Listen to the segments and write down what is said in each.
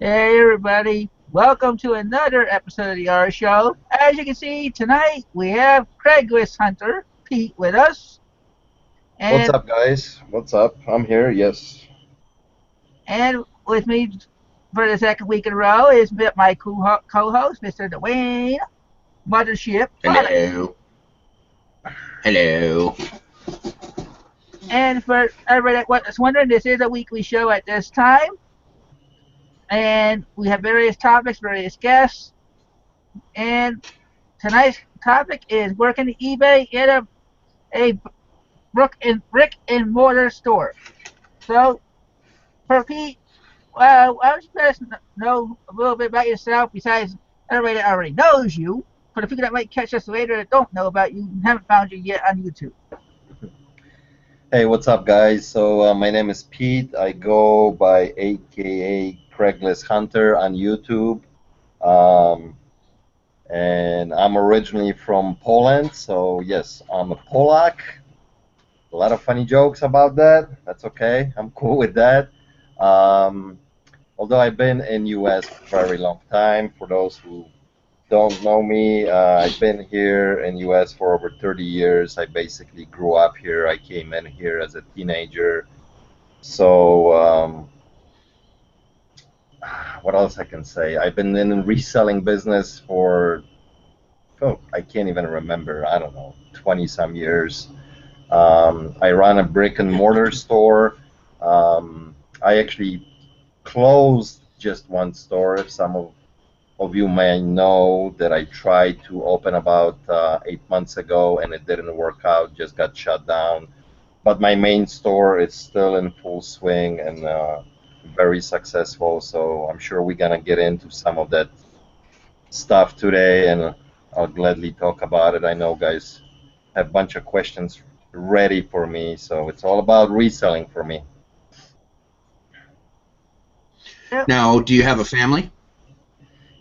Hey everybody, welcome to another episode of the R Show. As you can see, tonight we have Craigslist Hunter, Pete, with us. What's And up, guys? What's up? I'm here, yes. and with me for the second week in a row is my co-host, Mr. Dwayne Mothership Product. Hello. Hello. And for everybody that's wondering, this is a weekly show at this time. And we have various topics, various guests. And tonight's topic is working at eBay in a brick and mortar store. So, for Pete, why don't you let us know a little bit about yourself besides everybody that already knows you, for the people that might catch us later that don't know about you and haven't found you yet on YouTube. Hey, what's up, guys? My name is Pete. I go by AKA Craigslist Hunter on YouTube. Um, and I'm originally from Poland, so yes, I'm a Polak. A lot of funny jokes about that. That's okay. I'm cool with that. Um, Although I've been in US for a very long time, for those who don't know me, I've been here in US for over 30 years. I basically grew up here. I came in here as a teenager. So, what else I can say? I've been in the reselling business for, oh, I can't even remember. I don't know, 20 some years. I run a brick and mortar store. I actually closed just one store. Some of you may know that I tried to open about 8 months ago and it didn't work out, just got shut down. But my main store is still in full swing and very successful. So I'm sure we're gonna get into some of that stuff today, and I'll gladly talk about it. I know guys have a bunch of questions ready for me, so it's all about reselling for me. Yep. Now, do you have a family?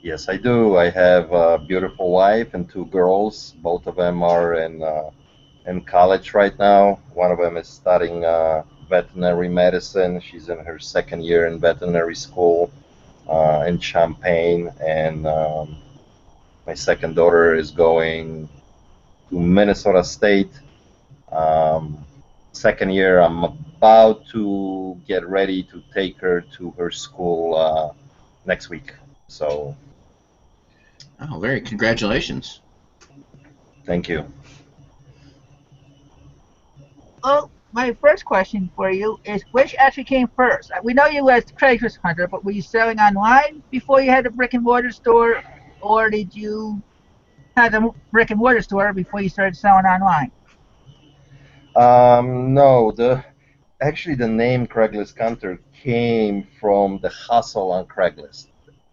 Yes, I do. I have a beautiful wife and two girls. Both of them are in college right now. One of them is studying veterinary medicine. She's in her second year in veterinary school in Champaign, and my second daughter is going to Minnesota State. Um, Second year, I'm about to get ready to take her to her school next week. So, Oh, very congratulations. thank you. Well, my first question for you is which actually came first? We know you as Craigslist Hunter, but were you selling online before you had a brick and mortar store, or did you have a brick and mortar store before you started selling online? No, the name Craigslist Counter came from the hustle on Craigslist.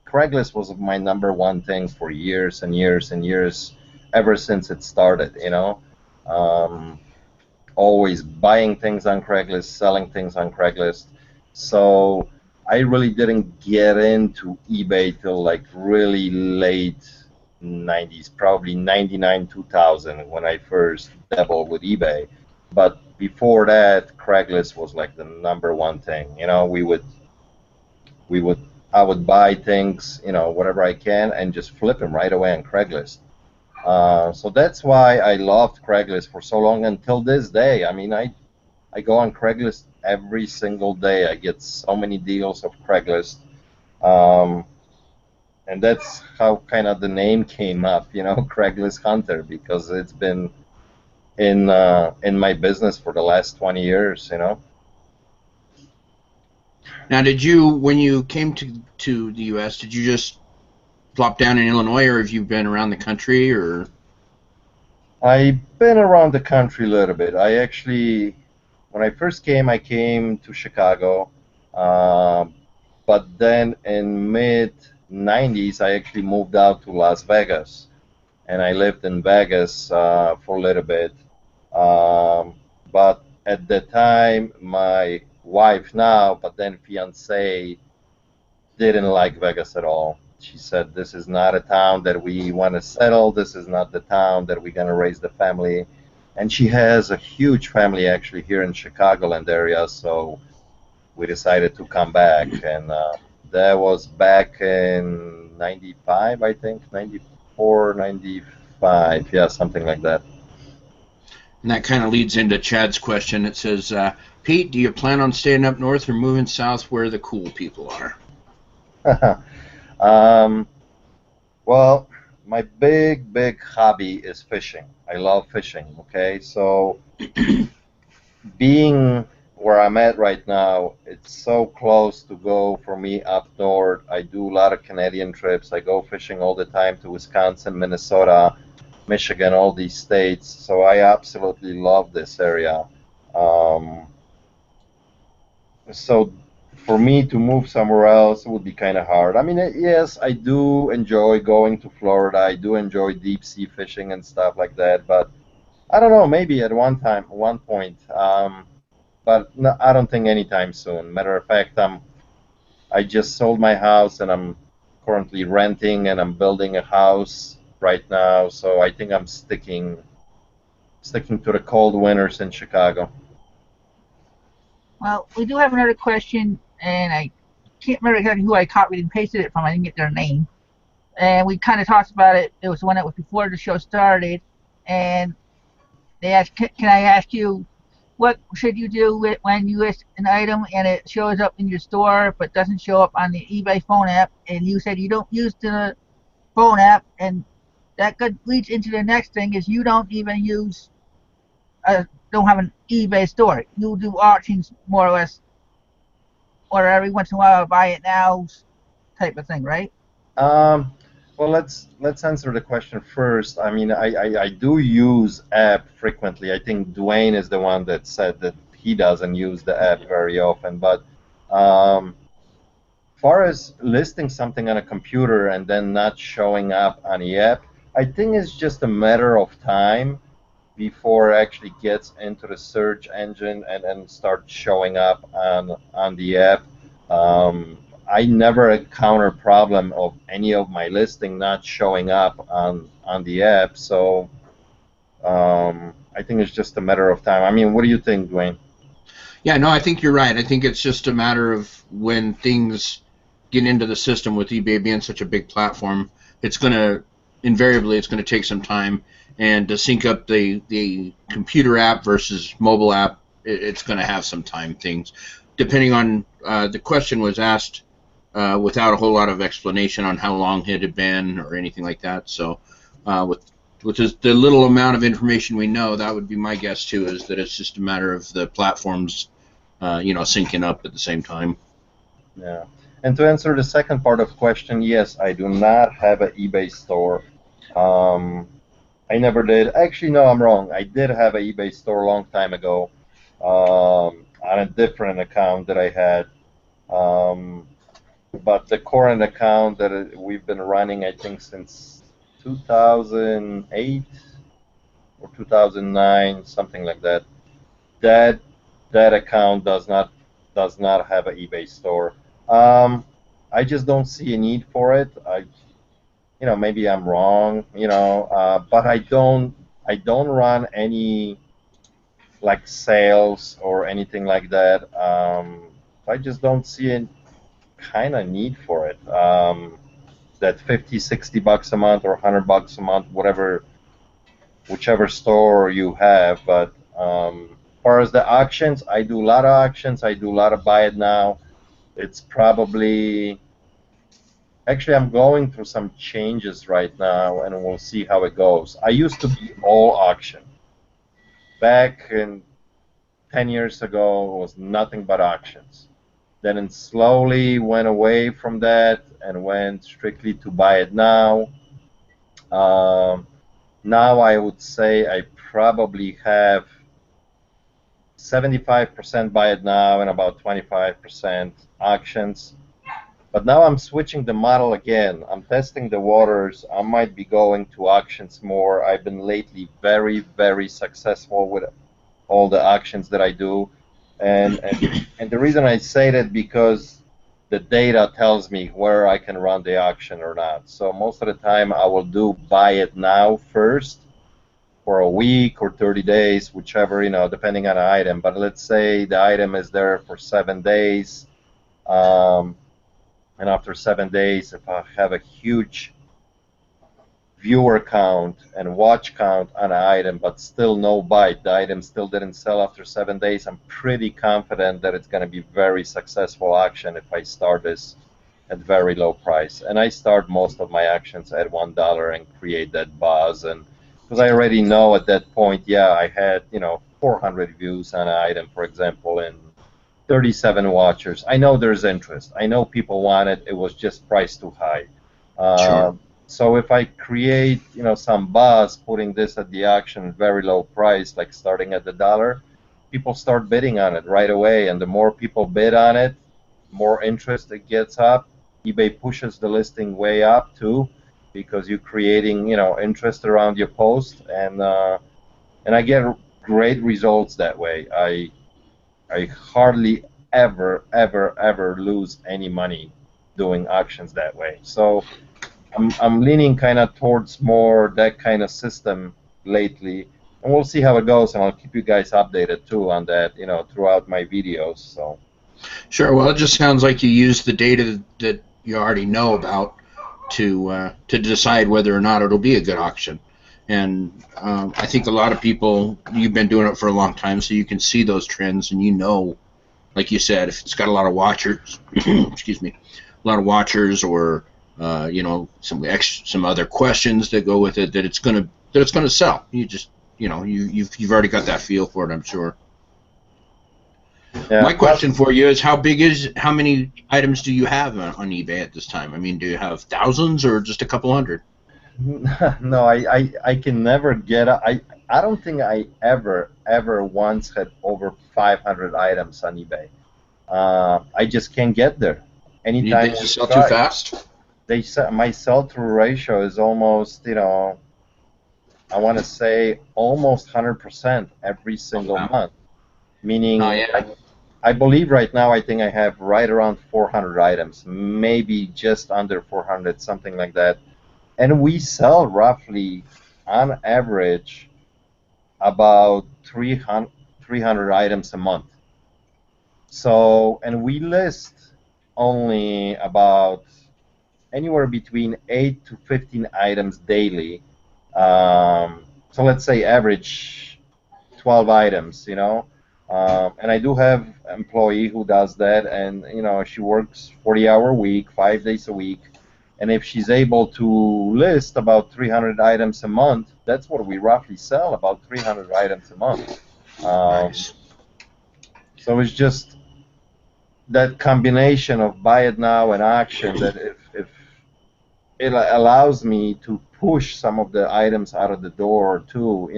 Craigslist was my number one thing for years and years and years, ever since it started. Um, Always buying things on Craigslist, selling things on Craigslist. So I really didn't get into eBay till like really late 90s, probably 99, 2000 when I first dabbled with eBay. But before that, Craigslist was like the number one thing. We would I would buy things, whatever I can, and just flip them right away on Craigslist. So that's why I loved Craigslist for so long until this day. I mean, I go on Craigslist every single day. I get so many deals of Craigslist. Um, and that's how kind of the name came up, Craigslist Hunter, because it's been in my business for the last 20 years. Now, when you came to the U.S., did you just plop down in Illinois, or have you been around the country, or? I've been around the country a little bit. When I first came, I came to Chicago, um, but then in mid 90s, I actually moved out to Las Vegas, and I lived in Vegas for a little bit. Um, but at the time, my wife now, but then fiance, didn't like Vegas at all. She said, "This is not a town that we want to settle. This is not the town that we're going to raise the family." And she has a huge family actually here in Chicagoland area, so we decided to come back. And That was back in 95, I think, 94, 95, yeah, something like that. And that kind of leads into Chad's question. It says, Pete, do you plan on staying up north or moving south where the cool people are? um, well, my big hobby is fishing. I love fishing, okay? So being where I'm at right now, it's so close to go for me up north. I do a lot of Canadian trips. I go fishing all the time to Wisconsin, Minnesota, Michigan, all these states. So I absolutely love this area. Um, so for me to move somewhere else would be kind of hard. I mean, yes, I do enjoy going to Florida. I do enjoy deep sea fishing and stuff like that. But I don't know, maybe at one point. But no, I don't think anytime soon. Matter of fact, I just sold my house and I'm currently renting and I'm building a house right now. So I think I'm sticking to the cold winters in Chicago. Well, we do have another question, and I can't remember exactly who I copied and pasted it from. I didn't get their name. And we kind of talked about it. It was the one that was before the show started. And they asked, can I ask you, what should you do when you list an item and it shows up in your store but doesn't show up on the eBay phone app? And you said you don't use the phone app, and that leads into the next thing is you don't even don't have an eBay store. You do auctions more or less, or every once in a while buy it now type of thing, right? Um, well, let's answer the question first. I mean, I do use app frequently. I think Dwayne is the one that said that he doesn't use the app very often. But um, far as listing something on a computer and then not showing up on the app, I think it's just a matter of time before it actually gets into the search engine and starts showing up on the app. Um, I never encounter a problem of any of my listing not showing up on the app, so I think it's just a matter of time. I mean, what do you think, Dwayne? Yeah, no, I think you're right. I think it's just a matter of when things get into the system with eBay being such a big platform, it's going to invariably it's going to take some time, and to sync up the computer app versus mobile app, it's going to have some time things. Depending on the question was asked without a whole lot of explanation on how long it had been or anything like that. So with just the little amount of information we know, that would be my guess too, is that it's just a matter of the platforms, syncing up at the same time. Yeah. And to answer the second part of the question, yes, I do not have an eBay store. Um, I never did. Actually, no, I'm wrong. I did have an eBay store a long time ago on a different account that I had. Um, but the current account that we've been running, I think, since 2008 or 2009, something like that. That that account does not have an eBay store. Um, I just don't see a need for it. Maybe I'm wrong, but I don't run any like sales or anything like that. I just don't see a kind of need for it. That 50, $60 a month or $100 a month, whichever store you have. But as far as the auctions, I do a lot of auctions. I do a lot of buy it now. It's probably Actually, I'm going through some changes right now, and we'll see how it goes. I used to be all auction. Back in 10 years ago, it was nothing but auctions. Then it slowly went away from that and went strictly to buy it now. Um, Now I would say I probably have 75% buy it now and about 25% auctions. But now I'm switching the model again. I'm testing the waters. I might be going to auctions more. I've been lately very, very successful with all the auctions that I do. And the reason I say that because the data tells me where I can run the auction or not. So most of the time I will do buy it now first for a week or 30 days, whichever, depending on the item. But let's say the item is there for 7 days. Um, and after 7 days, if I have a huge viewer count and watch count on an item, but still no bite, the item still didn't sell after 7 days, I'm pretty confident that it's going to be very successful action if I start this at very low price. And I start most of my actions at $1 and create that buzz. And because I already know at that point, yeah, I had 400 views on an item, for example, and 37 watchers. I know there's interest. I know people want it. It was just priced too high. Sure. So if I create, some buzz, putting this at the auction very low price, like starting at the dollar, people start bidding on it right away. And the more people bid on it, more interest it gets up. eBay pushes the listing way up too, because you're creating, interest around your post, and I get great results that way. I hardly ever lose any money doing auctions that way. So I'm leaning kind of towards more that kind of system lately, and we'll see how it goes, and I'll keep you guys updated too on that, throughout my videos. So. Sure. Well, it just sounds like you use the data that you already know about to decide whether or not it'll be a good auction. And I think a lot of people, you've been doing it for a long time, so you can see those trends, and like you said, if it's got a lot of watchers, excuse me, a lot of watchers, or some other questions that go with it, that it's gonna sell. You just you've already got that feel for it, I'm sure. Yeah. My question for you is, how many items do you have on eBay at this time? I mean, do you have thousands or just a couple hundred? No, I can never get I don't think I ever once had over 500 items on eBay. I just can't get there. Anytime They we just sell too try, fast? my sell-through ratio is almost, I want to say almost 100% every single Wow. month. Meaning, Oh yeah. I believe right now I think I have right around 400 items, maybe just under 400, something like that. And we sell roughly, on average, about 300 items a month. So, and we list only about anywhere between 8 to 15 items daily. So let's say average 12 items, and I do have an employee who does that, and she works 40-hour week, 5 days a week, and if she's able to list about 300 items a month, that's what we roughly sell, about 300 items a month. Nice. So it's just that combination of buy it now and action, that if it allows me to push some of the items out of the door too,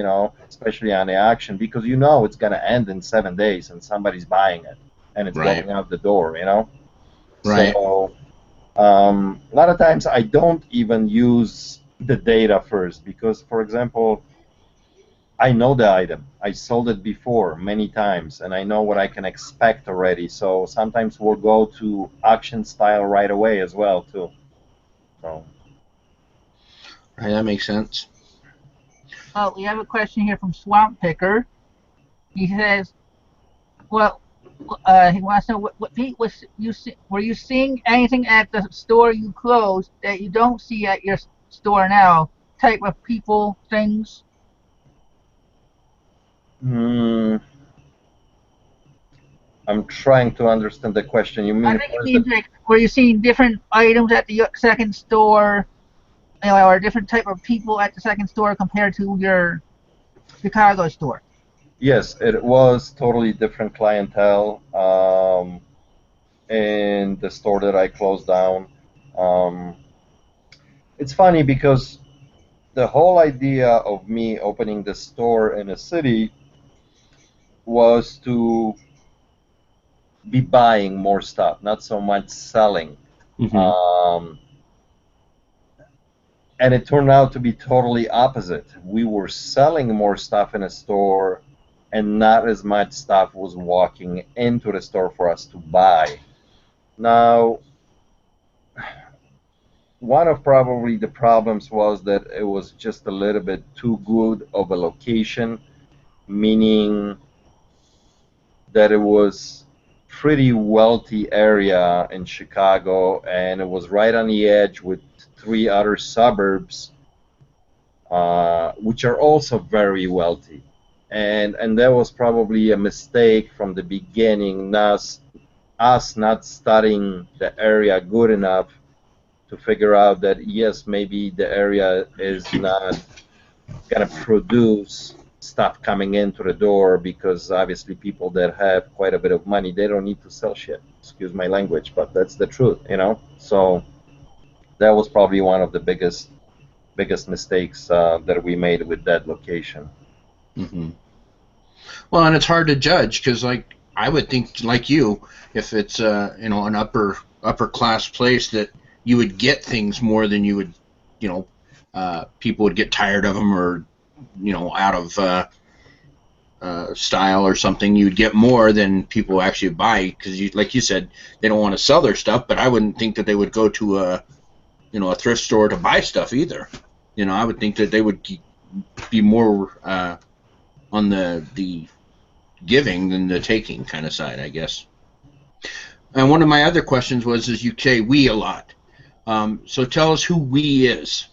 especially on the auction, because it's going to end in 7 days and somebody's buying it and it's Right. going out the door, Right. So a lot of times I don't even use the data first because, for example, I know the item. I sold it before many times and I know what I can expect already. So sometimes we'll go to auction style right away as well too. So. Right. That makes sense. Oh, we have a question here from Swamp Picker. He says, well, he wants to know what Pete was were you seeing anything at the store you closed that you don't see at your store now? Type of people, things. I'm trying to understand the question. You I mean think it means like, were you seeing different items at the second store, or different type of people at the second store compared to your Chicago store? Yes, it was totally different clientele in the store that I closed down. Um, it's funny because the whole idea of me opening the store in a city was to be buying more stuff, not so much selling. Mm-hmm. And it turned out to be totally opposite. We were selling more stuff in a store, and not as much stuff was walking into the store for us to buy. Now, one of probably the problems was that it was just a little bit too good of a location, meaning that it was pretty wealthy area in Chicago, and it was right on the edge with 3 other suburbs, which are also very wealthy. And that was probably a mistake from the beginning, us not studying the area good enough to figure out that yes, maybe the area is not gonna produce stuff coming into the door, because obviously people that have quite a bit of money, they don't need to sell shit. Excuse my language, but that's the truth, you know. So that was probably one of the biggest mistakes that we made with that location. Mm-hmm. Well, and it's hard to judge because, like, I would think, like you, if it's an upper class place, that you would get things more than you would, people would get tired of them, or out of style or something. You'd get more than people actually buy because, like you said, they don't want to sell their stuff. But I wouldn't think that they would go to a thrift store to buy stuff either. I would think that they would be more on the giving than the taking kind of side, I guess. And one of my other questions is you say we a lot. So tell us who we is.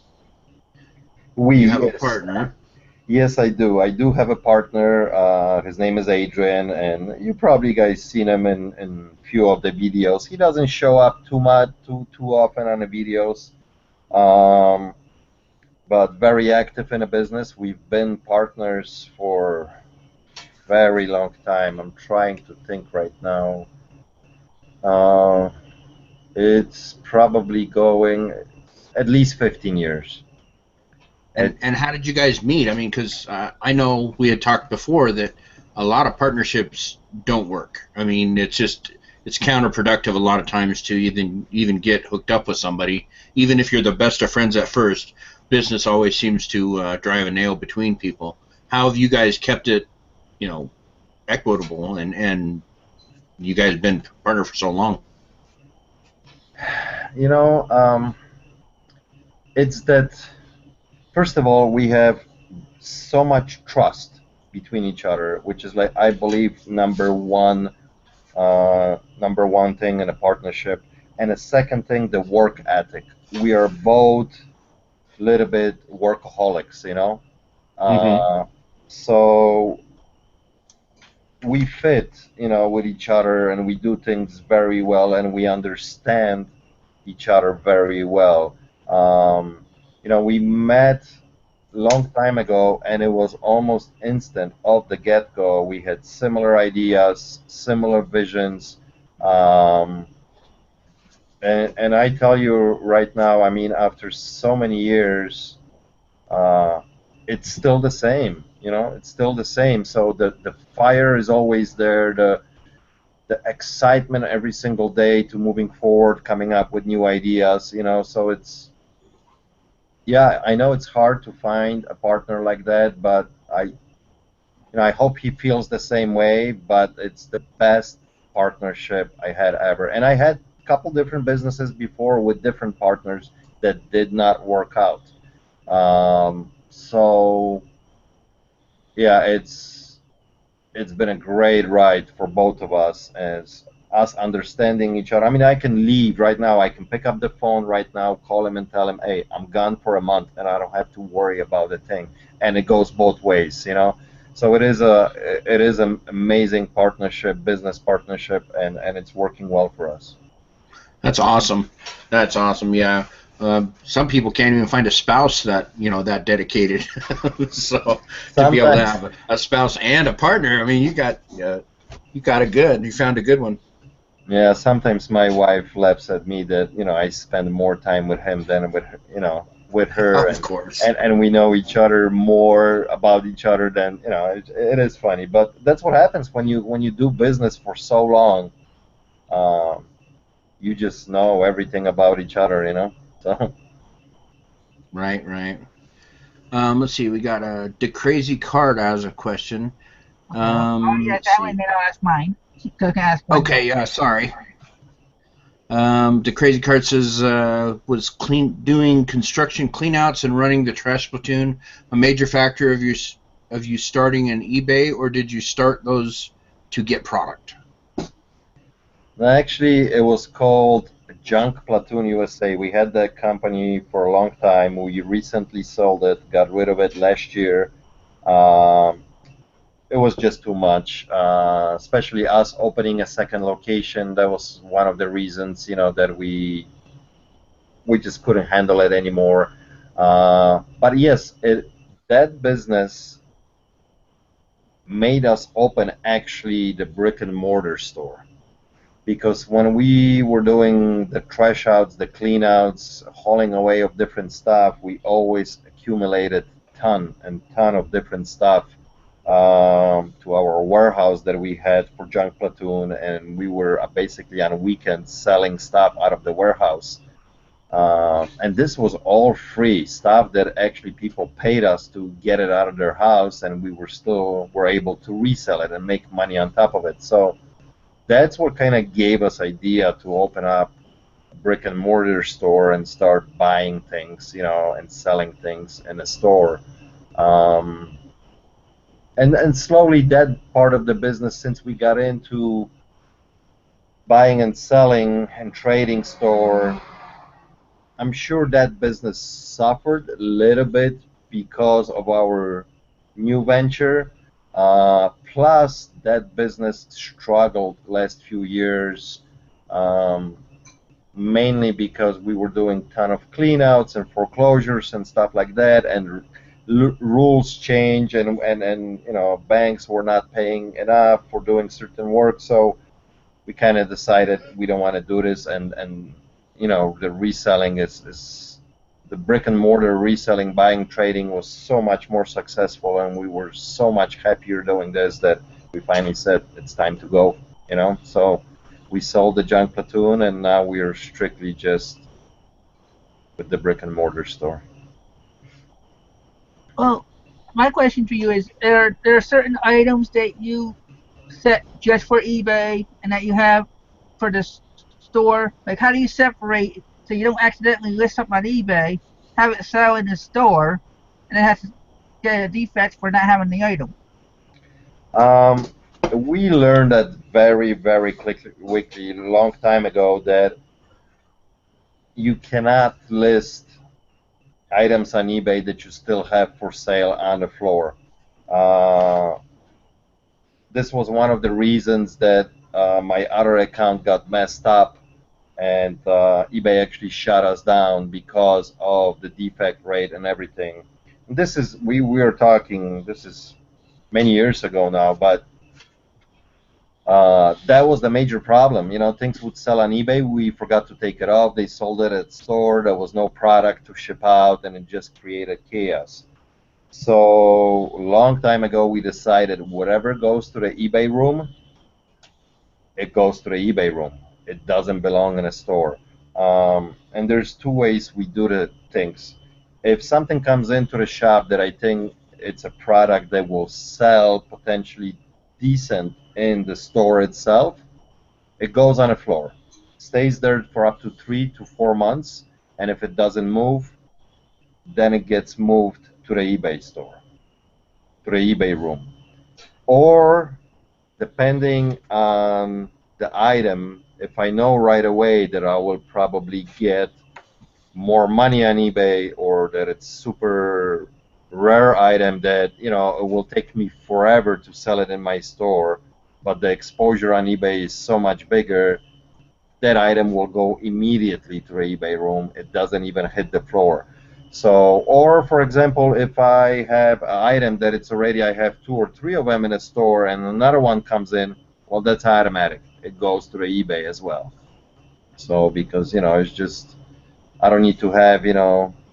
You have a partner. Yes, I do. I do have a partner. His name is Adrian, and you probably guys seen him in a few of the videos. He doesn't show up too often on the videos, but very active in the business. We've been partners for very long time. I'm trying to think right now. It's probably going at least 15 years. And how did you guys meet? I mean, because I know we had talked before that a lot of partnerships don't work. I mean, it's counterproductive a lot of times to even get hooked up with somebody. Even if you're the best of friends at first, business always seems to drive a nail between people. How have you guys kept it, equitable, and you guys have been partner for so long? It's that, first of all, we have so much trust between each other, which is, like, I believe, number one thing in a partnership. And the second thing, the work ethic. We are both a little bit workaholics, So we fit, with each other, and we do things very well, and we understand each other very well. We met a long time ago, and it was almost instant off the get-go. We had similar ideas, similar visions, and I tell you right now, I mean, after so many years, it's still the same. It's still the same. So the fire is always there. The excitement every single day to moving forward, coming up with new ideas. So it's, yeah, I know it's hard to find a partner like that, but I hope he feels the same way. But it's the best partnership I had ever, and I had a couple different businesses before with different partners that did not work out. So yeah, it's been a great ride for both of us, as us understanding each other. I mean, I can leave right now. I can pick up the phone right now, call him, and tell him, hey, I'm gone for a month, and I don't have to worry about a thing. And it goes both ways, So it is an amazing partnership, business partnership, and it's working well for us. That's awesome. That's awesome. Yeah. Some people can't even find a spouse that that dedicated. So to be able to have a spouse and a partner, I mean, you found a good one. Yeah, sometimes my wife laughs at me that I spend more time with him than with her. Of course. And we know each other more about each other than it is funny, but that's what happens when you do business for so long. You just know everything about each other, So. Right. Let's see. We got the crazy card as a question. Yes, that one. Then I'll ask mine. Okay. Yeah. Sorry. The crazy card says was doing construction cleanouts and running the trash platoon a major factor of you starting an eBay, or did you start those to get product? Actually, it was called Junk Platoon USA. We had that company for a long time. We recently sold it, got rid of it last year. Um, it was just too much, especially us opening a second location. That was one of the reasons, that we just couldn't handle it anymore. But yes, that business made us open actually the brick and mortar store, because when we were doing the trash outs, the clean outs, hauling away of different stuff, we always accumulated ton and ton of different stuff to our warehouse that we had for Junk Platoon, and we were basically on weekends selling stuff out of the warehouse. And this was all free stuff that actually people paid us to get it out of their house, and we were able to resell it and make money on top of it. So that's what kind of gave us idea to open up a brick and mortar store and start buying things, and selling things in a store. Um, and slowly that part of the business, since we got into buying and selling and trading store, I'm sure that business suffered a little bit because of our new venture. Plus, that business struggled last few years, um, mainly because we were doing ton of cleanouts and foreclosures and stuff like that, and rules change, and banks were not paying enough for doing certain work. So we kind of decided we don't want to do this, and the reselling is the brick and mortar reselling, buying, trading was so much more successful, and we were so much happier doing this that we finally said it's time to go. So we sold the Junk Platoon, and now we are strictly just with the brick and mortar store. Well, my question for you is: there are certain items that you set just for eBay and that you have for the store? Like, how do you separate so you don't accidentally list something on eBay, have it sell in the store, and then have to get a defect for not having the item? Um, we learned that very, very quickly, a long time ago, that you cannot list items on eBay that you still have for sale on the floor. Uh, this was one of the reasons that my other account got messed up, and eBay actually shut us down because of the defect rate and everything. And this is we are talking. This is many years ago now, but that was the major problem. Things would sell on eBay. We forgot to take it off. They sold it at store. There was no product to ship out, and it just created chaos. So a long time ago, we decided whatever goes to the eBay room, it goes to the eBay room. It doesn't belong in a store. And there's two ways we do the things. If something comes into the shop that I think it's a product that will sell potentially decent in the store itself, it goes on the floor, stays there for up to 3 to 4 months, and if it doesn't move, then it gets moved to the eBay store, to the eBay room. Or depending on the item, if I know right away that I will probably get more money on eBay, or that it's super rare item that it will take me forever to sell it in my store, but the exposure on eBay is so much bigger, that item will go immediately to the eBay room. It doesn't even hit the floor. So, or for example, if I have an item that it's already, I have 2 or 3 of them in a store, and another one comes in, well, that's automatic. It goes to the eBay as well. So, because it's just, I don't need to have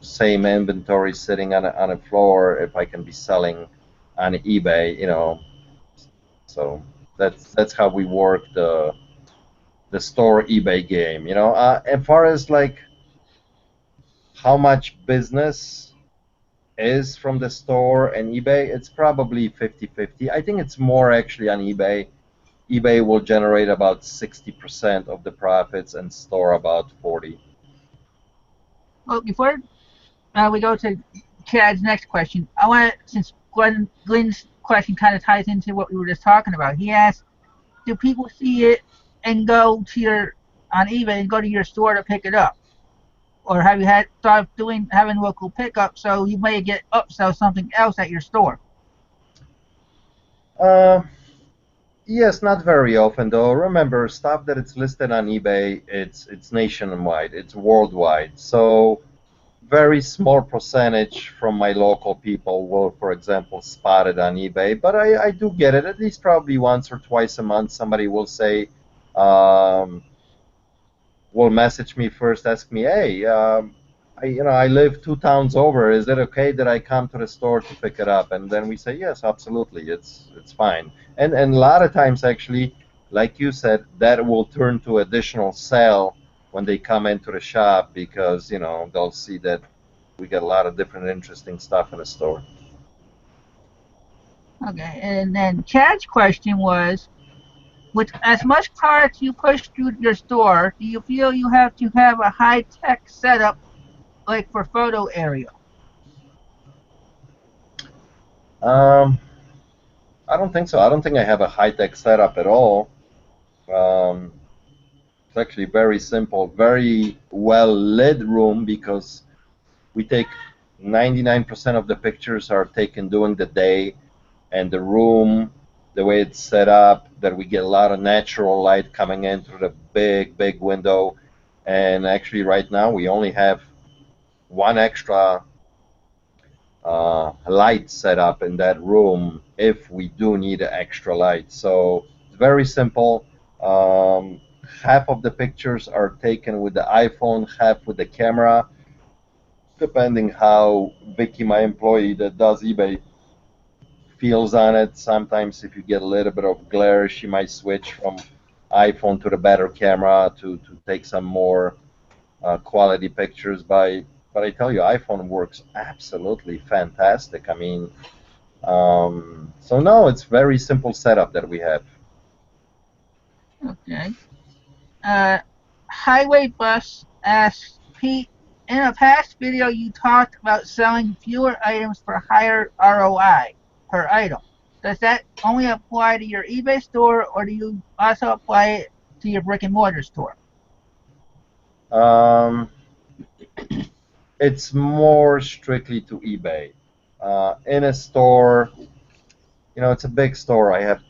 same inventory sitting on a floor if I can be selling on eBay. So that's how we work the store eBay game. As far as like how much business is from the store and eBay, it's probably 50-50. I think it's more actually on eBay. eBay will generate about 60% of the profits and store about 40. Well, before we go to Chad's next question, I want to, since Glenn's question kind of ties into what we were just talking about, he asked, do people see it and go to on eBay and go to your store to pick it up? Or have you had thought of having local pickup so you may get upsell something else at your store? Uh, yes, not very often though. Remember, stuff that it's listed on eBay, it's nationwide, it's worldwide. So very small percentage from my local people will, for example, spot it on eBay. But I do get it at least probably once or twice a month. Somebody will say, um, will message me first, ask me, hey, I live 2 towns over. Is it okay that I come to the store to pick it up? And then we say, yes, absolutely, it's fine. And a lot of times, actually, like you said, that will turn to additional sale when they come into the shop because they'll see that we got a lot of different interesting stuff in the store. Okay, and then Chad's question was, with as much products you push through your store, do you feel you have to have a high-tech setup like for photo area? Um, I don't think so. I don't think I have a high-tech setup at all. Um, it's actually very simple, very well lit room because we take 99% of the pictures are taken during the day, and the room, the way it's set up, that we get a lot of natural light coming in through the big window. And actually, right now, we only have one extra light set up in that room if we do need an extra light. So it's very simple. Um, Half of the pictures are taken with the iPhone, half with the camera, depending how Vicky, my employee that does eBay, feels on it. Sometimes if you get a little bit of glare, she might switch from iPhone to the better camera to take some more quality pictures. But I tell you, iPhone works absolutely fantastic. I mean, so no, it's very simple setup that we have. Okay. Uh, Highway Bus asks, Pete, in a past video you talked about selling fewer items for higher ROI per item. Does that only apply to your eBay store, or do you also apply it to your brick and mortar store? Um, it's more strictly to eBay. In a store, it's a big store. I have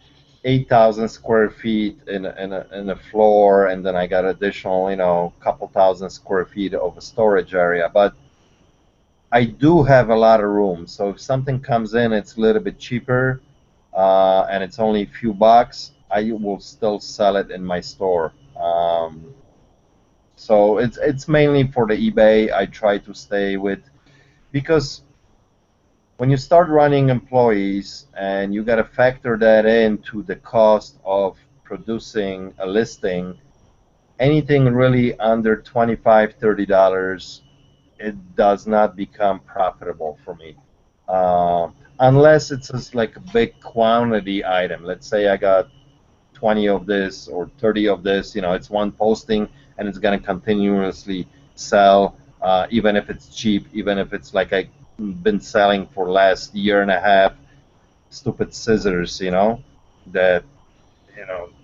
8,000 square feet in a floor, and then I got additional, couple thousand square feet of a storage area. But I do have a lot of room, so if something comes in, it's a little bit cheaper, and it's only a few bucks, I will still sell it in my store. So it's mainly for the eBay. I try to stay with because when you start running employees and you got to factor that into the cost of producing a listing, anything really under $25-$30, it does not become profitable for me. Unless it's just like a big quantity item. Let's say I got 20 of this or 30 of this, it's one posting and it's going to continuously sell, even if it's cheap, even if it's like I've been selling for last year and a half, stupid scissors, that,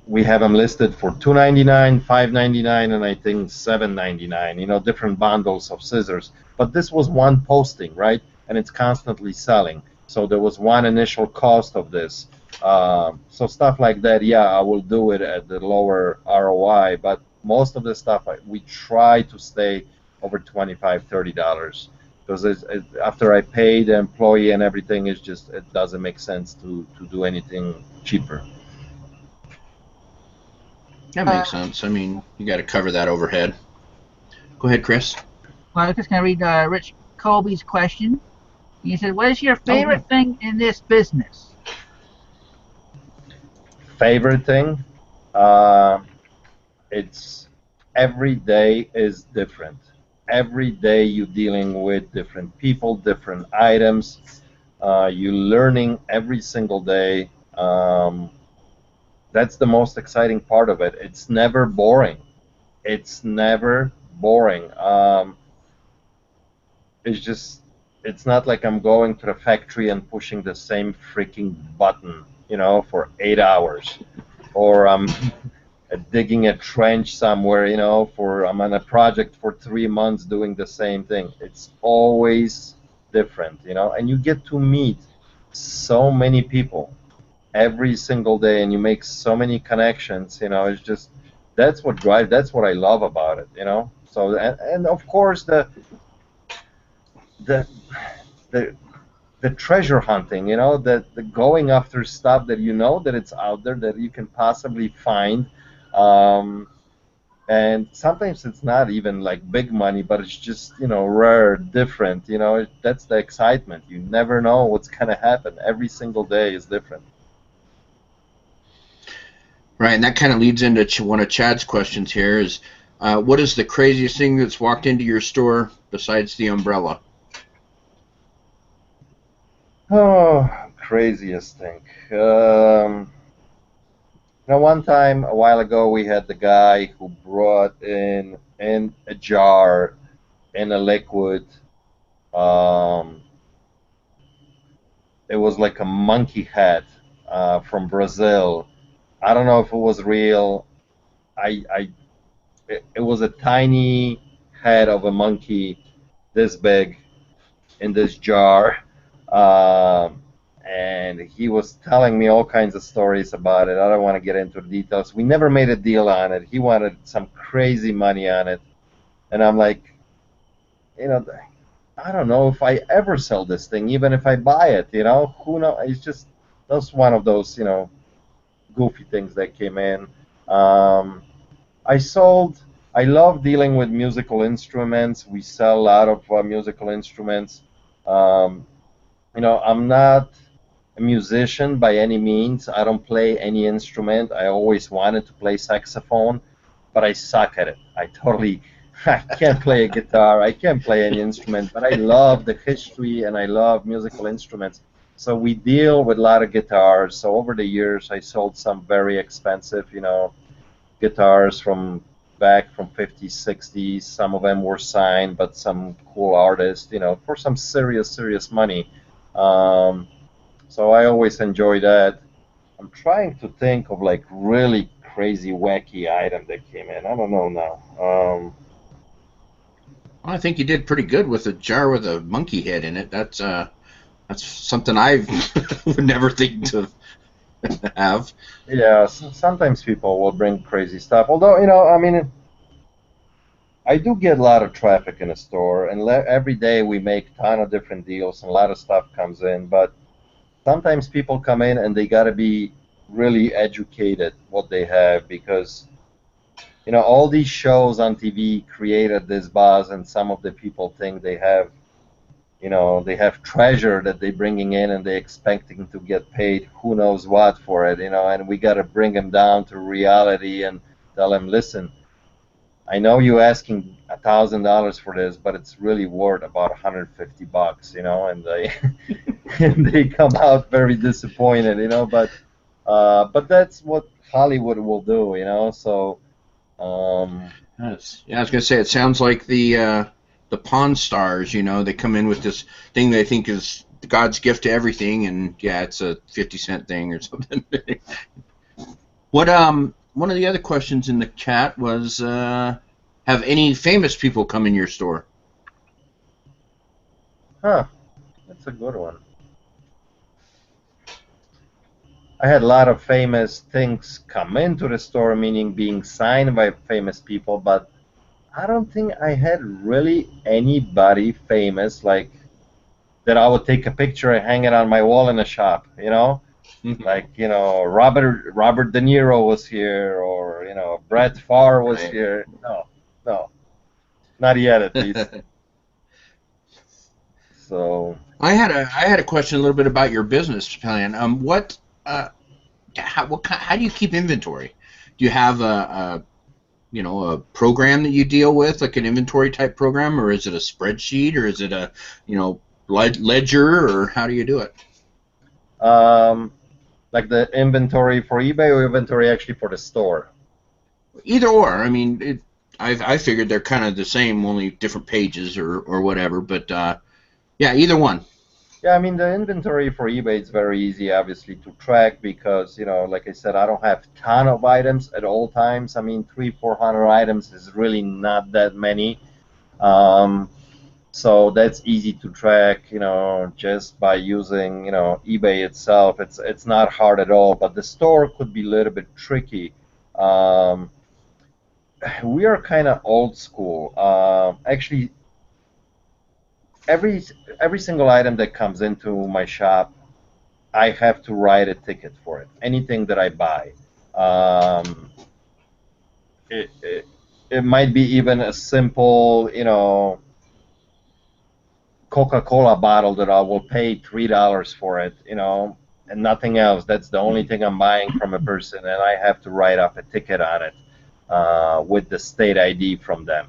we have them listed for $2.99, $5.99, and I think $7.99, different bundles of scissors. But this was one posting, right? And it's constantly selling. So there was one initial cost of this. So stuff like that, yeah, I will do it at the lower ROI, but most of the stuff we try to stay over $25-$30 because after I pay the employee and everything, it doesn't make sense to do anything cheaper. That makes sense. I mean, you got to cover that overhead. Go ahead, Chris. Well, I'm just going to read Rich Colby's question. He said, what is your favorite thing in this business? Favorite thing? It's every day is different. Every day you're dealing with different people, different items. You're learning every single day. That's the most exciting part of it. It's never boring. It's never boring. It's not like I'm going to the factory and pushing the same freaking button, for 8 hours, or digging a trench somewhere, I'm on a project for 3 months doing the same thing. It's always different, and you get to meet so many people every single day, and you make so many connections. It's just that's what I love about it. So and of course the the the treasure hunting, the going after stuff that that it's out there that you can possibly find. Um, and sometimes it's not even like big money, but it's just rare, different. That's the excitement. You never know what's gonna happen. Every single day is different. Right, and that kind of leads into one of Chad's questions here is, what is the craziest thing that's walked into your store besides the umbrella? Oh, craziest thing. One time a while ago, we had the guy who brought in a jar in a liquid. Um, it was like a monkey head from Brazil. I don't know if it was real. It was a tiny head of a monkey, this big, in this jar. Um, and he was telling me all kinds of stories about it. I don't want to get into the details. We never made a deal on it. He wanted some crazy money on it. And I'm like, you know, I don't know if I ever sell this thing, even if I buy it, who knows? It's just, that's one of those, goofy things that came in. Um, I sold, I love dealing with musical instruments. We sell a lot of musical instruments. Um, I'm not a musician by any means. I don't play any instrument. I always wanted to play saxophone, but I suck at it. I can't play a guitar. I can't play any instrument, but I love the history and I love musical instruments. So we deal with a lot of guitars. So over the years, I sold some very expensive, guitars from back from 50s, 60s. Some of them were signed, but some cool artists, for some serious money. Um, so I always enjoy that. I'm trying to think of like really crazy, wacky item that came in. I don't know now. Well, I think you did pretty good with a jar with a monkey head in it. That's something I would never think to have. Yeah, sometimes people will bring crazy stuff. Although, I mean, I do get a lot of traffic in the store, and every day we make a ton of different deals, and a lot of stuff comes in. But sometimes people come in and they got to be really educated what they have because all these shows on TV created this buzz, and some of the people think they have treasure that they're bringing in, and they're expecting to get paid who knows what for it, and we got to bring them down to reality and tell them, listen, I know you're asking $1,000 for this, but it's really worth about 150 bucks, and they and they come out very disappointed, but that's what Hollywood will do, so Yeah, I was gonna say it sounds like the Pawn Stars. They come in with this thing they think is God's gift to everything, and yeah, it's a 50-cent thing or something. What One of the other questions in the chat was, have any famous people come in your store? that's a good one. I had a lot of famous things come into the store, meaning being signed by famous people, but I don't think I had really anybody famous like that I would take a picture and hang it on my wall in a shop, like Robert De Niro was here, or Brett Favre was Right. here. No, not yet at least. So I had a question a little bit about your business plan. How do you keep inventory? Do you have a program that you deal with, like an inventory type program, or is it a spreadsheet, or is it a ledger, or how do you do it? like the inventory for eBay or inventory actually for the store? Either or. I mean, I figured they're kind of the same, only different pages or whatever. But yeah, either one. Yeah, I mean the inventory for eBay is very easy, obviously, to track because like I said, I don't have a ton of items at all times. I mean, 300-400 items is really not that many. Um, so that's easy to track, just by using, eBay itself. It's not hard at all, but the store could be a little bit tricky. Um, we are kind of old school. Actually, every every single item that comes into my shop, I have to write a ticket for it. Anything that I buy. Um, it, it, it might be even a simple, Coca-Cola bottle that I will pay $3 for it, and nothing else. That's the only thing I'm buying from a person, and I have to write up a ticket on it with the state ID from them.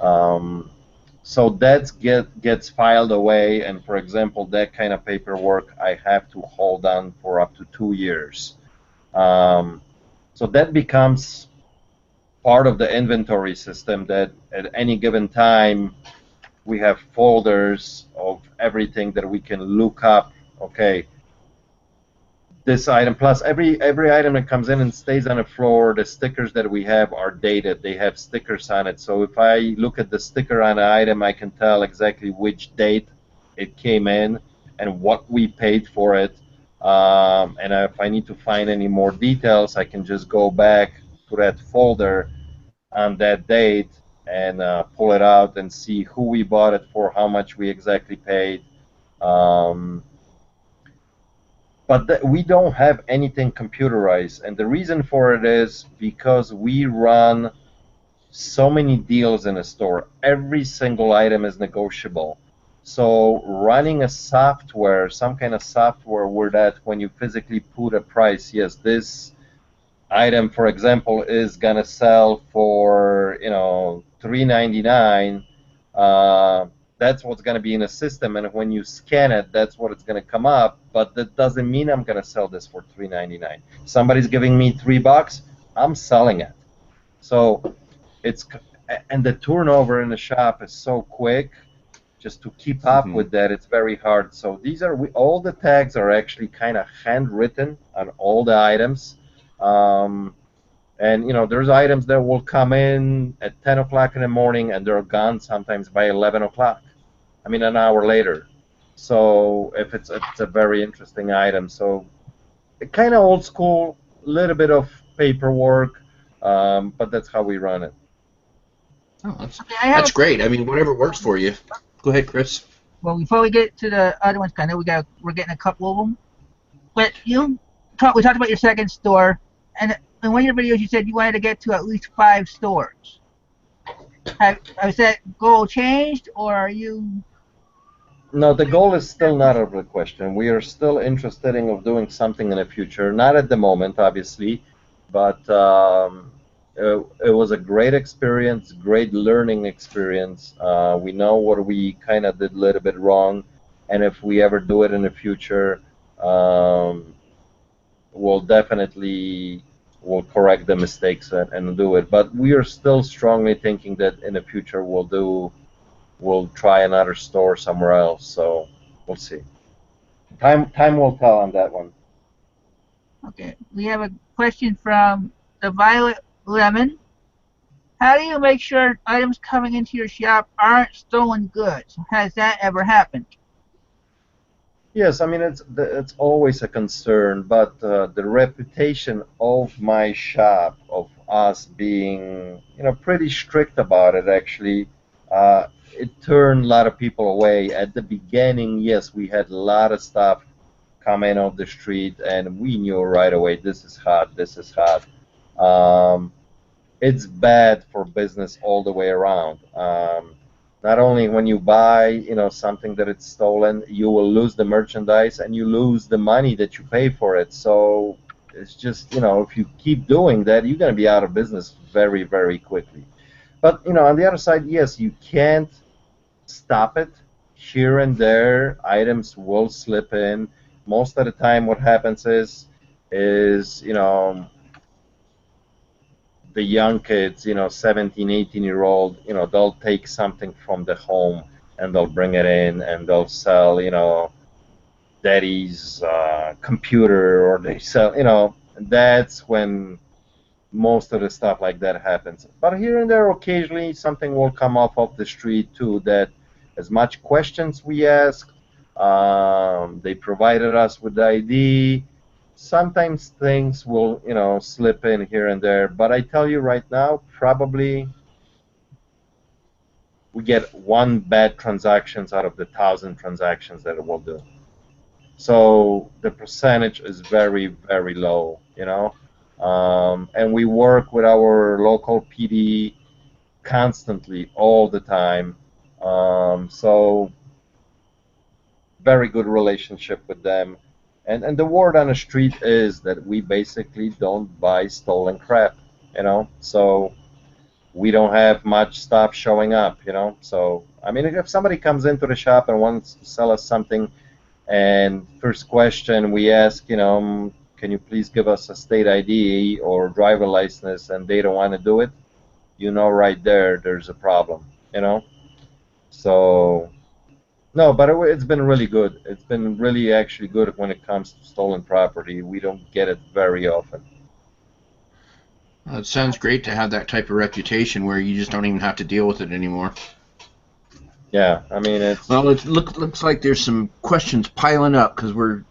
Um, so that gets filed away, and for example, that kind of paperwork I have to hold on for up to 2 years. So that becomes part of the inventory system that at any given time we have folders of everything that we can look up. Okay, this item plus every item that comes in and stays on the floor, the stickers that we have are dated. They have stickers on it. So if I look at the sticker on an item, I can tell exactly which date it came in and what we paid for it. And if I need to find any more details, I can just go back to that folder on that date and pull it out and see who we bought it for, how much we exactly paid. Um, but we don't have anything computerized, and the reason for it is because we run so many deals in a store. Every single item is negotiable. So running a software, some kind of software where that when you physically put a price, yes, this item, for example, is gonna sell for $3.99. That's what's gonna be in the system, and when you scan it, that's what it's gonna come up. But that doesn't mean I'm gonna sell this for $3.99. Somebody's giving me $3, I'm selling it. So it's and the turnover in the shop is so quick. Just to keep up with that, it's very hard. So these are all the tags are actually kind of handwritten on all the items. Um, and there's items that will come in at 10 o'clock in the morning and they're gone sometimes by 11 o'clock. I mean, an hour later. So if it's a very interesting item. So kind of old school, little bit of paperwork, but that's how we run it. Oh, that's great. I mean, whatever works for you. Go ahead, Chris. Well, before we get to the other ones, I know we're getting a couple of them. But we talked about your second store, and in one of your videos you said you wanted to get to at least 5 stores. Has that goal changed, or are you? No, the goal is still not out of the question. We are still interested in doing something in the future. Not at the moment, obviously, but it was a great experience, great learning experience. We know what we kind of did a little bit wrong, and if we ever do it in the future, we'll definitely will correct the mistakes and do it. But we are still strongly thinking that in the future we'll try another store somewhere else. So we'll see. Time will tell on that one. Okay, we have a question from the Violet Lemon. How do you make sure items coming into your shop aren't stolen goods? Has that ever happened? Yes, I mean it's always a concern, but the reputation of my shop, of us being pretty strict about it, actually, it turned a lot of people away. At the beginning, yes, we had a lot of stuff coming off the street, and we knew right away this is hot, this is hot. It's bad for business all the way around. Not only when you buy, something that it's stolen, you will lose the merchandise and you lose the money that you pay for it. So it's just, if you keep doing that, you're going to be out of business very, very quickly. But, on the other side, yes, you can't stop it. Here and there, items will slip in. Most of the time, what happens is the young kids, 17, 18-year-old, they'll take something from the home and they'll bring it in and they'll sell, daddy's computer, or they sell, that's when most of the stuff like that happens. But here and there, occasionally, something will come off the street too. That as much questions we ask, they provided us with the ID. Sometimes things will, slip in here and there. But I tell you right now, probably we get one bad transactions out of the 1,000 transactions that it will do. So the percentage is very, very low, and we work with our local PD constantly, all the time. So very good relationship with them. And the word on the street is that we basically don't buy stolen crap, So we don't have much stuff showing up, So, I mean, if somebody comes into the shop and wants to sell us something, and first question we ask, can you please give us a state ID or driver license, and they don't want to do it, right there's a problem, So, no, but it's been really good. It's been really actually good when it comes to stolen property. We don't get it very often. Well, it sounds great to have that type of reputation where you just don't even have to deal with it anymore. Yeah, I mean, it's... Well, it looks like there's some questions piling up because we're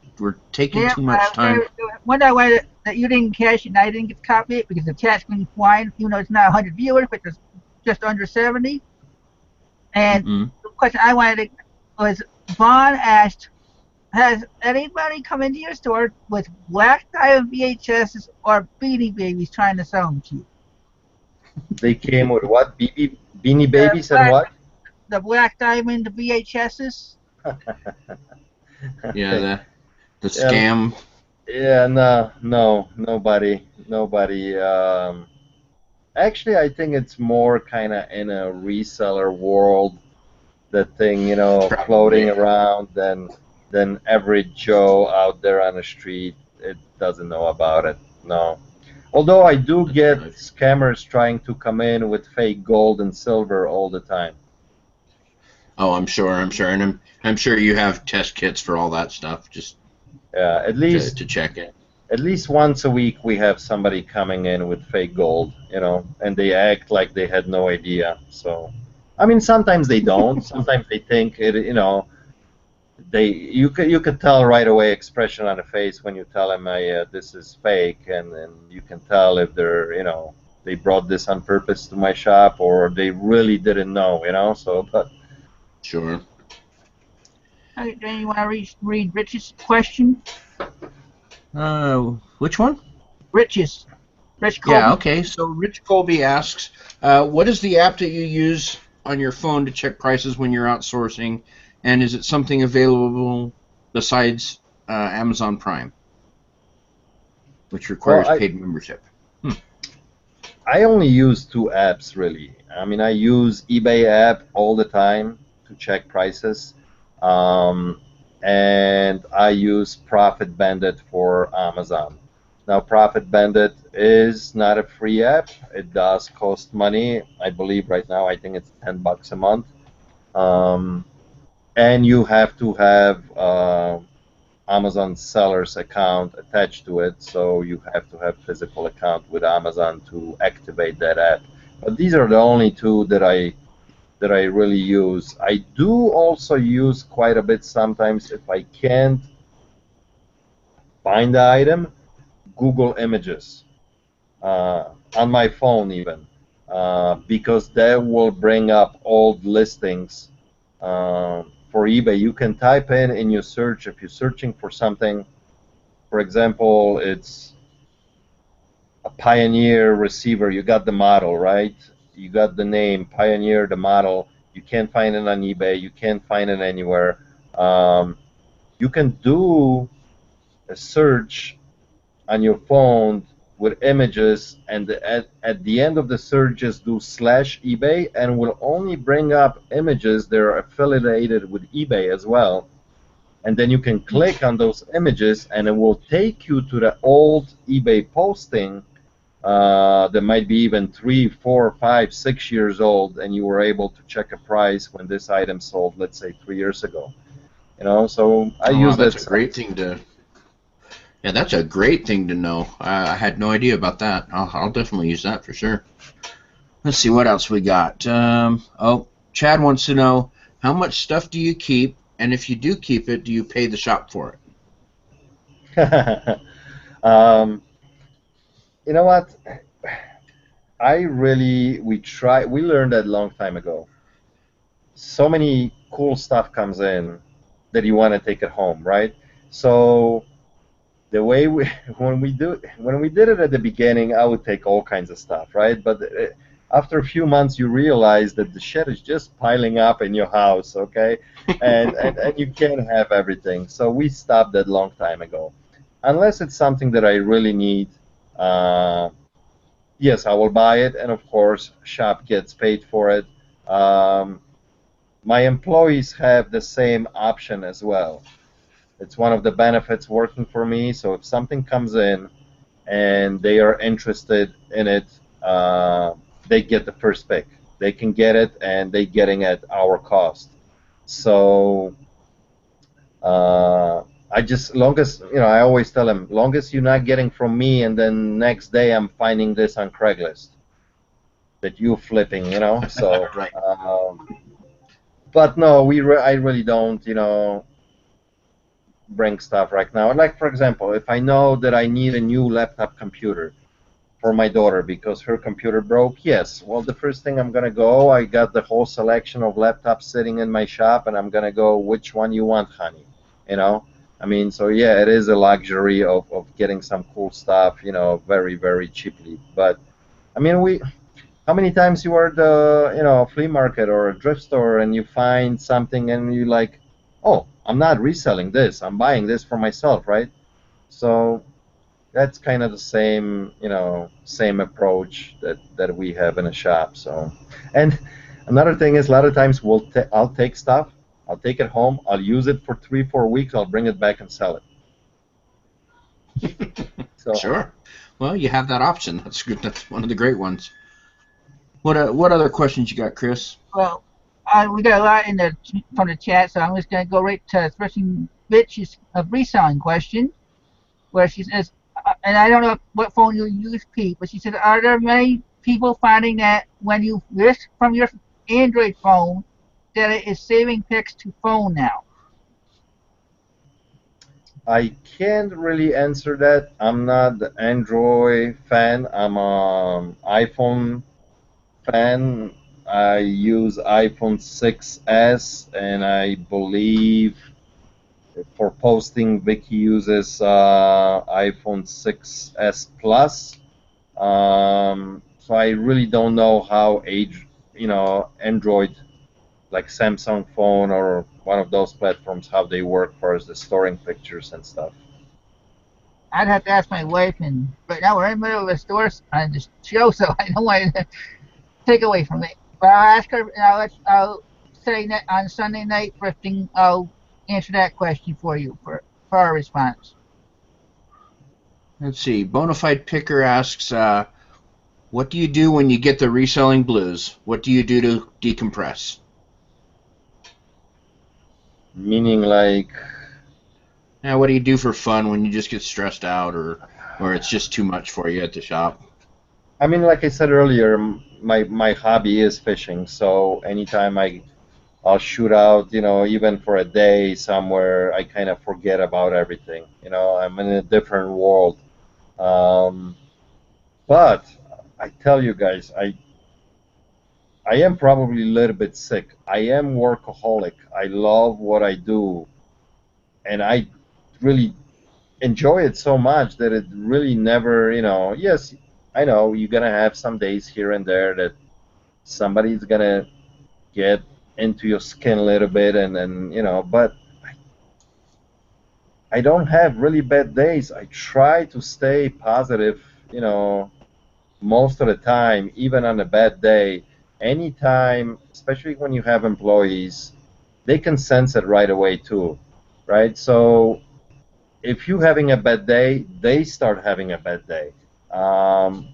taking too much time. One I wanted that you didn't catch and I didn't get to copy it because the chat's been flying, even though it's not 100 viewers, but there's just under 70. And the question I wanted was, Vaughn asked, has anybody come into your store with black diamond VHSs or Beanie Babies trying to sell them to you? They came with what? Beanie Babies and what? The black diamond VHSs. Yeah, the scam. Yeah, no, nobody. Actually, I think it's more kind of in a reseller world, that thing, floating around, than average Joe out there on the street. It doesn't know about it. No. Although I do get scammers trying to come in with fake gold and silver all the time. Oh, I'm sure, and I'm sure you have test kits for all that stuff, just at least to check it. At least once a week we have somebody coming in with fake gold, and they act like they had no idea. So, I mean, sometimes they don't. Sometimes they think it, you could tell right away expression on the face when you tell them, this is fake, and you can tell if they're, they brought this on purpose to my shop or they really didn't know, So, but. Sure. Okay, then you want to read Rich's question? Which one? Rich Colby. Yeah, okay. So Rich Colby asks, what is the app that you use on your phone to check prices when you're outsourcing, and is it something available besides Amazon Prime, which requires paid membership? I only use 2 apps, really. I mean, I use eBay app all the time to check prices, and I use Profit Bandit for Amazon. Now, Profit Bandit is not a free app. It does cost money. I believe right now, I think it's $10 a month, and you have to have Amazon seller's account attached to it, so you have to have physical account with Amazon to activate that app. But these are the only 2 that I really use. I do also use quite a bit sometimes if I can't find the item, Google Images on my phone even, because that will bring up old listings for eBay. You can type in your search, if you're searching for something, for example, it's a Pioneer receiver, you got the model, right? You got the name, Pioneer, the model. You can't find it on eBay. You can't find it anywhere. You can do a search on your phone with images, and at the end of the search, just do /eBay, and will only bring up images that are affiliated with eBay as well. And then you can click on those images, and it will take you to the old eBay posting that might be even 3, 4, 5, 6 years old, and you were able to check a price when this item sold, let's say, 3 years ago. So I Oh, wow, use that's that a stuff. great thing to. Yeah, that's a great thing to know. I had no idea about that. I'll definitely use that for sure. Let's see what else we got. Chad wants to know how much stuff do you keep, and if you do keep it, do you pay the shop for um, you know what? We learned that a long time ago. So many cool stuff comes in that you want to take it home, right? So the way we when we did it at the beginning, I would take all kinds of stuff, right? But after a few months, you realize that the shit is just piling up in your house, okay? And you can't have everything. So we stopped that long time ago. Unless it's something that I really need, uh, yes, I will buy it, and of course, shop gets paid for it. Um, my employees have the same option as well. It's one of the benefits working for me. So if something comes in and they are interested in it, they get the first pick. They can get it, and they getting it at our cost. So uh, I just longest I always tell them, longest you're not getting from me, and then next day I'm finding this on Craigslist that you flipping. So. it? Right. But no, I really don't, bring stuff right now. Like, for example, if I know that I need a new laptop computer for my daughter because her computer broke, yes. Well, the first thing I'm gonna go, I got the whole selection of laptops sitting in my shop, and I'm gonna go, which one you want, honey? You know. I mean, so yeah, it is a luxury of getting some cool stuff, very, very cheaply. But I mean, how many times you are at the flea market or a thrift store and you find something and you like, oh, I'm not reselling this, I'm buying this for myself, right? So that's kind of the same approach that we have in a shop. So, and another thing is, a lot of times I'll take stuff, I'll take it home, I'll use it for 3 4 weeks, I'll bring it back and sell it. So Sure. Well, you have that option. That's good. That's one of the great ones. What other questions you got, Chris? Well, we got a lot from the chat, so I'm just going to go right to the first bitch of reselling question, where she says, and I don't know what phone you use, Pete, but she said, are there many people finding that when you list from your Android phone, that it is saving pics to phone now? I can't really answer that. I'm not the Android fan. I'm an iPhone fan. I use iPhone 6s, and I believe for posting, Vicky uses iPhone 6s Plus. So I really don't know how Android, like Samsung phone or one of those platforms, how they work for the storing pictures and stuff. I'd have to ask my wife, and right now we're in the middle of a store on the show, so I don't want to take away from it. But I'll ask her, and I'll say that on Sunday night thrifting, I'll answer that question for you for our response. Let's see. Bonafide Picker asks, what do you do when you get the reselling blues? What do you do to decompress? Meaning, like, Now, what do you do for fun when you just get stressed out or it's just too much for you at the shop? I mean, like I said earlier, my hobby is fishing. So anytime I'll shoot out, even for a day somewhere, I kind of forget about everything. I'm in a different world. Um, but I tell you guys, I am probably a little bit sick. I am workaholic. I love what I do, and I really enjoy it so much that it really never, yes, I know you're gonna have some days here and there that somebody's gonna get into your skin a little bit, and but I don't have really bad days. I try to stay positive, most of the time, even on a bad day. Anytime, especially when you have employees, they can sense it right away too, right? So if you're having a bad day, they start having a bad day. Um,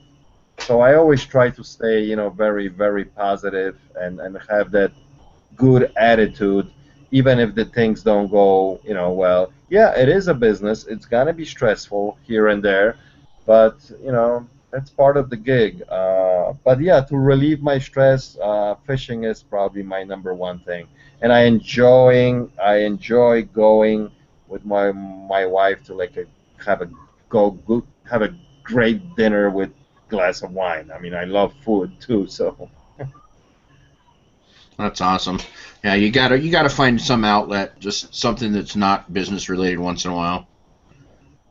so I always try to stay, very, very positive and have that good attitude, even if the things don't go, well. Yeah, it is a business. It's gonna be stressful here and there, but that's part of the gig. But yeah, to relieve my stress, fishing is probably my number one thing, and I enjoy going with my wife to like have a have a great dinner with glass of wine. I mean, I love food too, so. That's awesome. Yeah, you gotta find some outlet, just something that's not business related once in a while.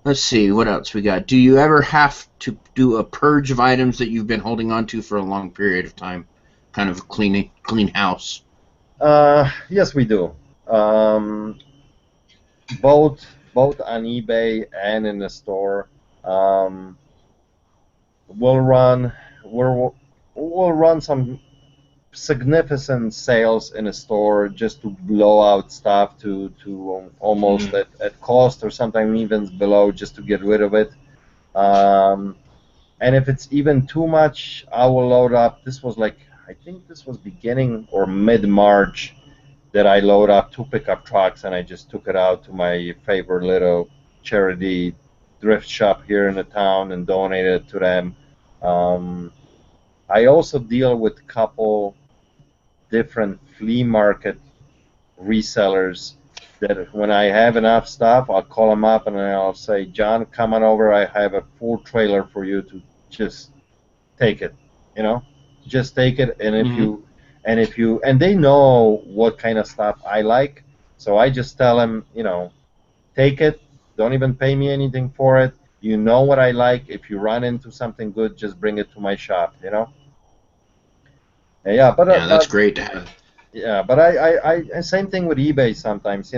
Let's see what else we got. Do you ever have to do a purge of items that you've been holding on to for a long period of time, kind of clean house? Yes, we do. Um, both on eBay and in the store. Um, we'll run we'll we'll run some significant sales in a store just to blow out stuff to almost Mm. at cost or sometimes even below just to get rid of it. Um, and if it's even too much, I will load up. This was like I think this was beginning or mid March that I load up two pickup trucks and I just took it out to my favorite little charity thrift shop here in the town and donated it to them. Um, I also deal with a couple different flea market resellers that when I have enough stuff, I'll call them up and I'll say, John, come on over. I have a full trailer for you to just take it. You know, just take it. And if Hmm. you, and they know what kind of stuff I like, so I just tell them, take it. Don't even pay me anything for it. You know what I like. If you run into something good, just bring it to my shop. Yeah, but Yeah, that's great to have. yeah, but same thing with eBay sometimes.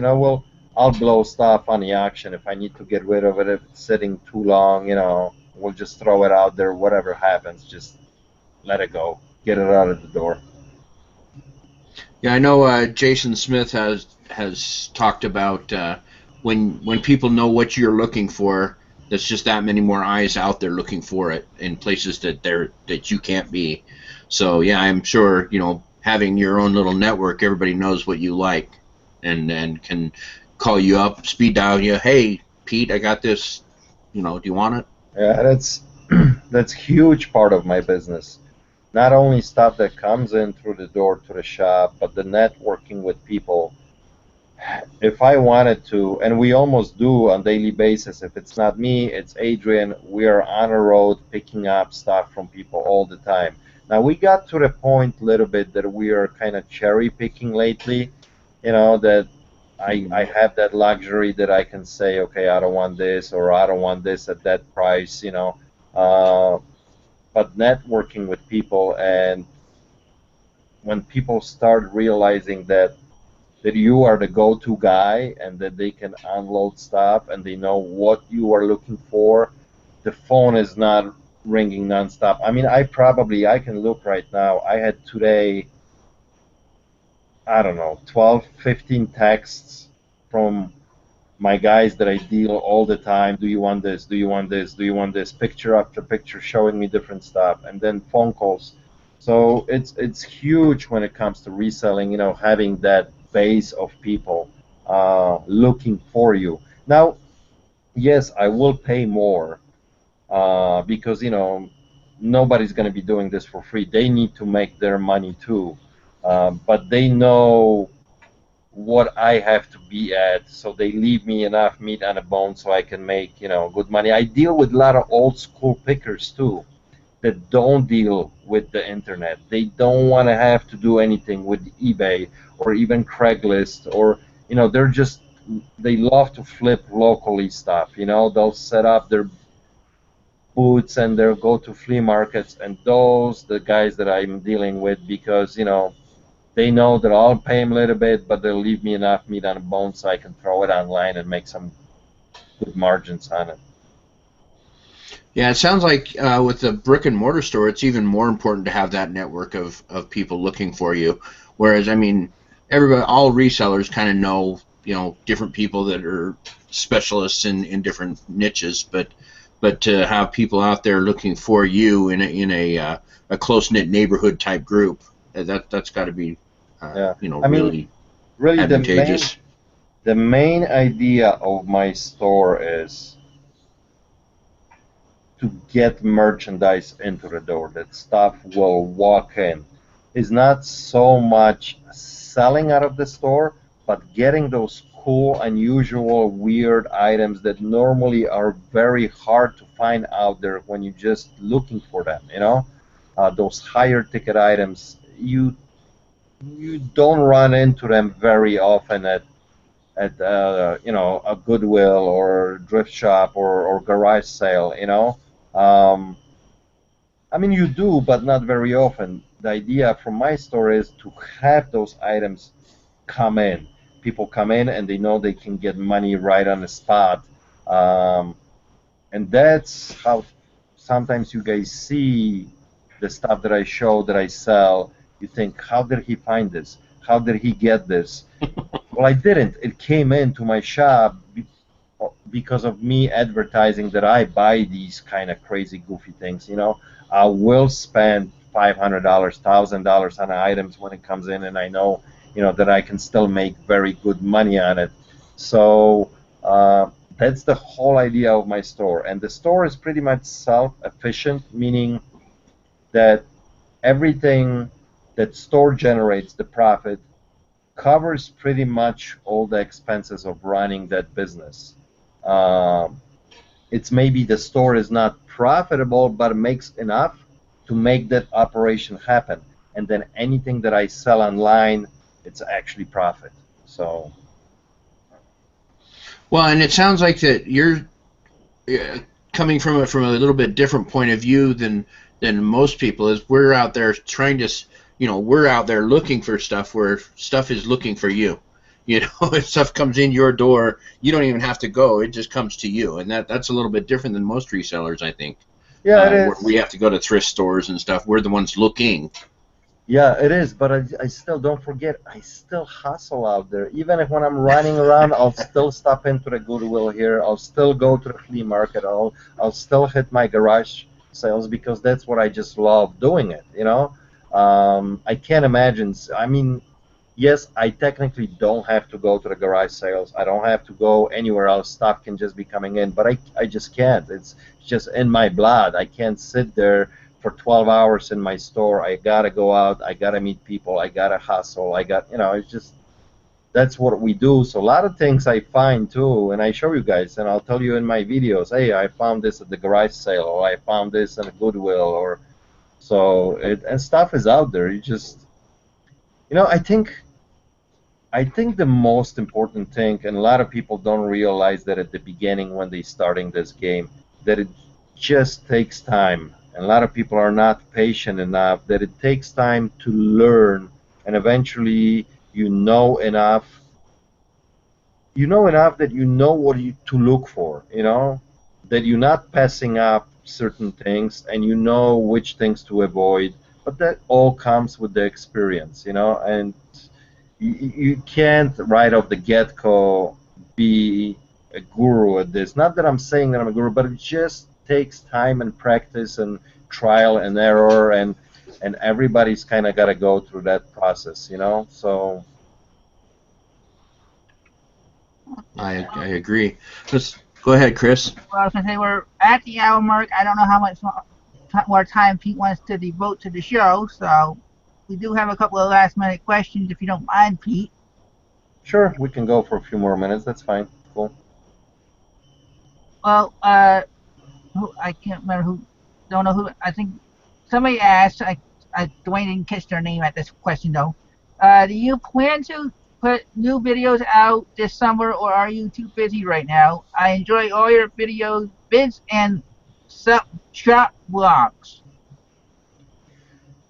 I'll blow stuff on the auction if I need to get rid of it. If it's sitting too long, we'll just throw it out there. Whatever happens, just let it go. Get it out of the door. Yeah, I know Jason Smith has talked about when people know what you're looking for, there's just that many more eyes out there looking for it in places that you can't be. So yeah, I'm sure having your own little network, everybody knows what you like, and can call you up, speed dial you. Hey, Pete, I got this. Do you want it? Yeah, that's huge part of my business. Not only stuff that comes in through the door to the shop, but the networking with people. If I wanted to, and we almost do on daily basis, if it's not me, it's Adrian, we are on a road picking up stuff from people all the time. Now we got to the point a little bit that we are kind of cherry picking lately, that I Hmm. have that luxury that I can say, okay, I don't want this or I don't want this at that price. Uh, but networking with people, and when people start realizing that you are the go-to guy and that they can unload stuff and they know what you are looking for. The phone is not ringing nonstop. I mean, I can look right now. I had today, I don't know, 12, 15 texts from my guys that I deal all the time. Do you want this? Do you want this? Do you want this? Picture after picture showing me different stuff, and then phone calls. So it's huge when it comes to reselling. Having that base of people looking for you. Now, yes, I will pay more because nobody's going to be doing this for free. They need to make their money too, but they know what I have to be at, so they leave me enough meat on the bone so I can make, good money. I deal with a lot of old school pickers too that don't deal with the internet. They don't want to have to do anything with eBay or even Craigslist or, they love to flip locally stuff. They'll set up their booths and they'll go to flea markets, and those the guys that I'm dealing with because, they know that I'll pay them a little bit, but they'll leave me enough meat on the bone so I can throw it online and make some good margins on it. Yeah, it sounds like with the brick and mortar store, it's even more important to have that network of people looking for you. Whereas, I mean, everybody, all resellers kind of know, different people that are specialists in different niches, but to have people out there looking for you in a close knit neighborhood type group, that's got to be, Yeah, I mean, really. really advantageous. the main idea of my store is to get merchandise into the door, that stuff will walk in. Is not so much selling out of the store, but getting those cool, unusual, weird items that normally are very hard to find out there when you're just looking for them, you know? Those higher ticket items, you don't run into them very often at you know, a Goodwill or thrift shop or garage sale, you know. Um, I mean, you do, but not very often. The idea from my store is to have those items come in. People come in and they know they can get money right on the spot. Um, and that's how sometimes you guys see the stuff that I show, that I sell. You think, how did he find this? How did he get this? Well, I didn't. It came into my shop because of me advertising that I buy these kind of crazy, goofy things. You know, I will spend $500, $1,000 on items when it comes in, and I know, you know, that I can still make very good money on it. So that's the whole idea of my store. And the store is pretty much self-efficient, meaning that everything that store generates, the profit, covers pretty much all the expenses of running that business. Um, it's maybe the store is not profitable, but it makes enough to make that operation happen. And then anything that I sell online, it's actually profit. So, Well, and it sounds like that you're coming from a little bit different point of view than most people. Is we're out there trying to, we're out there looking for stuff where stuff is looking for you. You know, if stuff comes in your door, you don't even have to go; it just comes to you, and that's a little bit different than most resellers, I think. yeah, it Where we is. have to go to thrift stores and stuff. We're the ones looking. Yeah, it is, but I still don't forget, I still hustle out there. Even if when I'm running around, I'll still stop into the Goodwill here. I'll still go to the flea market. I'll still hit my garage sales because that's what I just love doing it, you know? I can't imagine. I mean, yes, I technically don't have to go to the garage sales. I don't have to go anywhere else. Stuff can just be coming in, but I just can't. It's just in my blood. I can't sit there for 12 hours in my store. I gotta go out. I gotta meet people. I gotta hustle. It's just that's what we do. So a lot of things I find too, and I show you guys, and I'll tell you in my videos. Hey, I found this at the garage sale, or I found this in a Goodwill, or so it and stuff is out there. You just, I think the most important thing, and a lot of people don't realize that at the beginning when they starting this game, that it just takes time. And a lot of people are not patient enough, that it takes time to learn, and eventually you know enough that you know what to look for, that you're not passing up certain things and you know which things to avoid, but that all comes with the experience, and you can't right off the get-go be a guru at this. Not that I'm saying that I'm a guru, but it just takes time and practice and trial and error, and everybody's kind of got to go through that process. So I agree. Let's go ahead, Chris. Well, I was going to say we're at the hour mark. I don't know how much more time Pete wants to devote to the show, so we do have a couple of last-minute questions, if you don't mind, Pete. sure, we can go for a few more minutes. That's fine. Cool. Well, I can't remember who. Don't know who. I think somebody asked. Dwayne didn't catch their name at this question though. Do you plan to put new videos out this summer, or are you too busy right now? I enjoy all your videos, vids, and shop vlogs.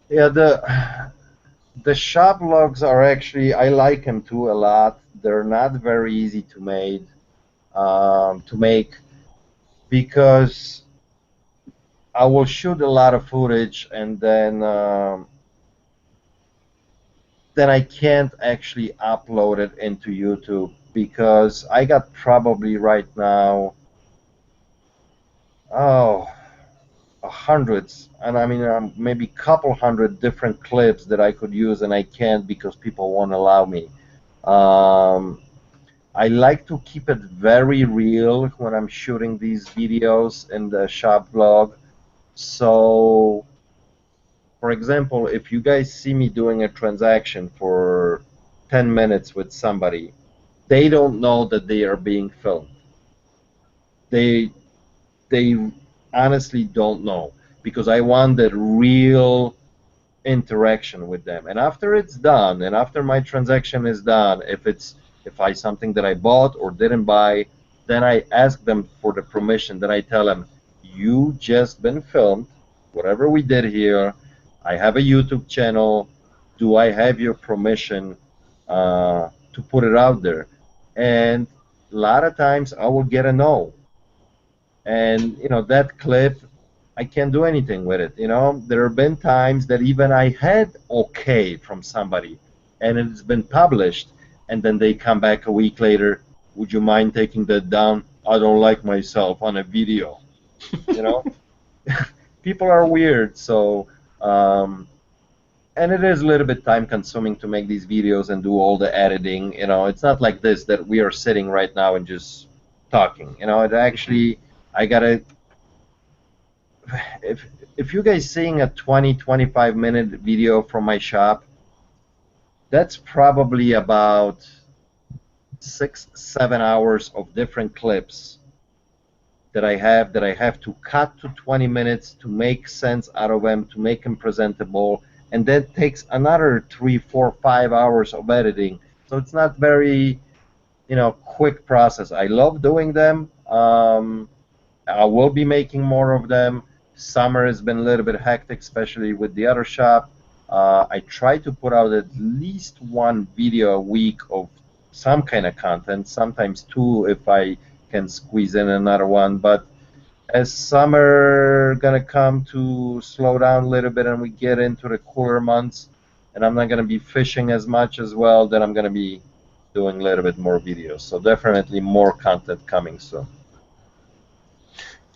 Yeah, the shop logs are actually, I like them too a lot. They're not very easy to make because I will shoot a lot of footage, and then I can't actually upload it into YouTube because I got probably right now, oh, hundreds, and I mean maybe couple hundred different clips that I could use, and I can't because people won't allow me. Um, I like to keep it very real when I'm shooting these videos in the shop vlog. So, for example, if you guys see me doing a transaction for 10 minutes with somebody, they don't know that they are being filmed. They they honestly don't know because I want that real interaction with them. And after it's done, and after my transaction is done, if I something that I bought or didn't buy, then I ask them for the permission. Then I tell them, you just been filmed. Whatever we did here, I have a YouTube channel. Do I have your permission to put it out there? And a lot of times I will get a no. And that clip, I can't do anything with it. There have been times that even I had okay from somebody and it's been published, and then they come back a week later, would you mind taking that down? I don't like myself on a video. you know People are weird. So and it is a little bit time consuming to make these videos and do all the editing. It's not like this that we are sitting right now and just talking. It actually, I gotta, if you guys seeing a 20-25 minute video from my shop, that's probably about 6-7 hours of different clips that I have to cut to 20 minutes to make sense out of them, to make them presentable, and that takes another 3-4-5 hours of editing. So it's not very quick process. I love doing them. I will be making more of them. Summer has been a little bit hectic, especially with the other shop. I try to put out at least one video a week of some kind of content, sometimes two if I can squeeze in another one. But as summer gonna come to slow down a little bit and we get into the cooler months, and I'm not gonna be fishing as much as well, then I'm gonna be doing a little bit more videos. So definitely more content coming soon.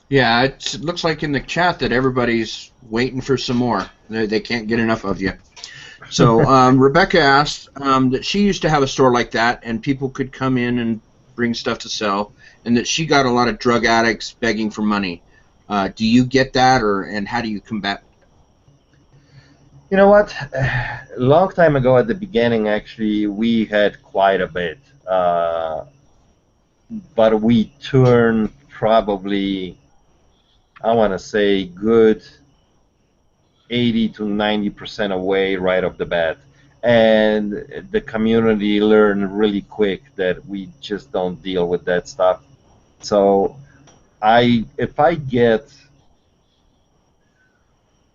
Yeah, it looks like in the chat that everybody's waiting for some more. They can't get enough of you. So Rebecca asked that she used to have a store like that, and people could come in and bring stuff to sell, and that she got a lot of drug addicts begging for money. Do you get that, and how do you combat? You know what? A long time ago at the beginning, actually, we had quite a bit. But we turned probably, I want to say, good 80 to 90% away right off the bat. And the community learned really quick that we just don't deal with that stuff. So if I get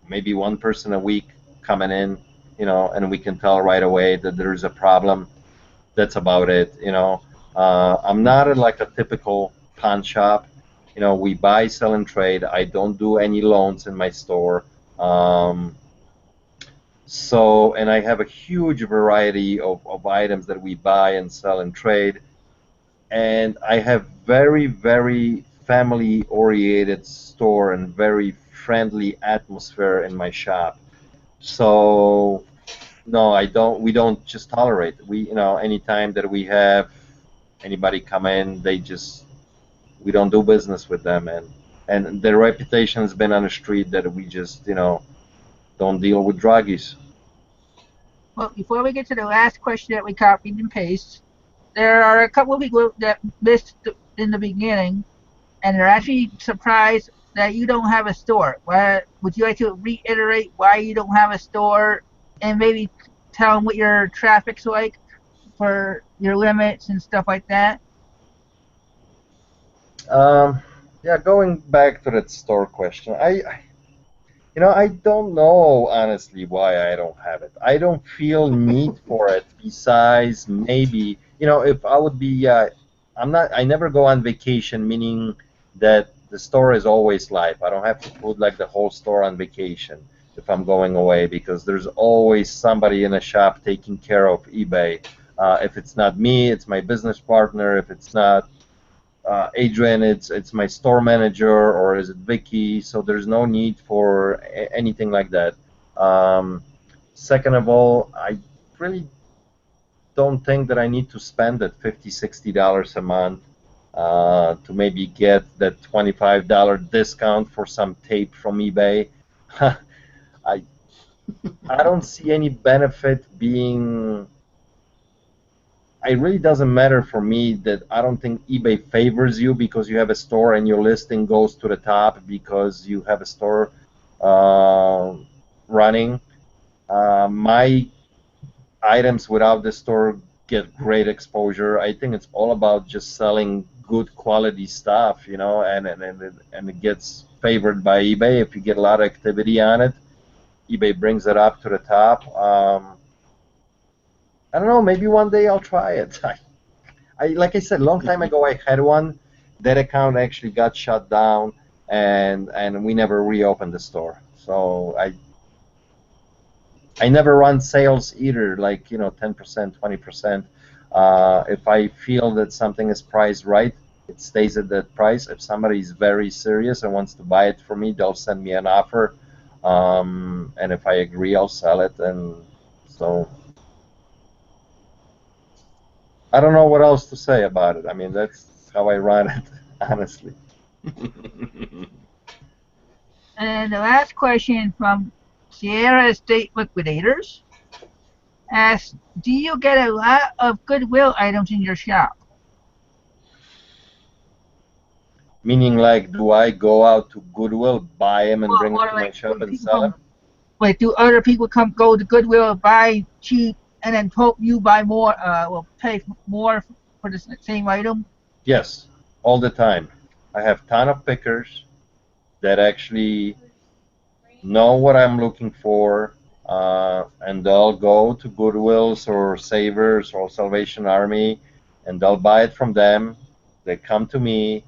maybe one person a week coming in, and we can tell right away that there's a problem, that's about it. I'm not in like a typical pawn shop. We buy, sell, and trade. I don't do any loans in my store. And I have a huge variety of items that we buy and sell and trade. And I have very, very family-oriented store and very friendly atmosphere in my shop. So no, I don't. We don't just tolerate. Anytime that we have anybody come in, we don't do business with them, and their reputation has been on the street that we just don't deal with druggies. Well, before we get to the last question that we copied and pasted, there are a couple of people that missed in the beginning, and they're actually surprised that you don't have a store. Would you like to reiterate why you don't have a store, and maybe tell them what your traffic's like for your limits and stuff like that? Yeah, going back to that store question, I don't know honestly why I don't have it. I don't feel need for it. Besides, maybe if I would be, I never go on vacation, meaning that the store is always live. I don't have to put like the whole store on vacation if I'm going away, because there's always somebody in a shop taking care of eBay. If it's not me, it's my business partner. If it's not Adrian, it's my store manager, or is it Vicky? So there's no need for anything like that. Second of all, I really don't think that I need to spend that $50, $60 a month to maybe get that $25 discount for some tape from eBay. I I don't see any benefit being. It really doesn't matter for me that I don't think eBay favors you because you have a store and your listing goes to the top because you have a store uh, running. My items without the store get great exposure. I think it's all about just selling good quality stuff, and it gets favored by eBay if you get a lot of activity on it. eBay brings it up to the top. I don't know. Maybe one day I'll try it. Like I said, a long time ago I had one. That account actually got shut down, and we never reopened the store. So I never run sales either, like 10%, 20%. If I feel that something is priced right, it stays at that price. If somebody is very serious and wants to buy it for me, they'll send me an offer, and if I agree, I'll sell it. And so I don't know what else to say about it. I mean, that's how I run it, honestly. And the last question from Sierra State Liquidators asks, do you get a lot of Goodwill items in your shop? Meaning, like, do I go out to Goodwill, buy them, and bring them Or to my like shop and sell them? wait, do other people go to Goodwill, buy cheap, and then hope you buy more, will pay more for the same item? Yes, all the time. I have ton of pickers that actually know what I'm looking for, and they'll go to Goodwills or Savers or Salvation Army, and they'll buy it from them. They come to me,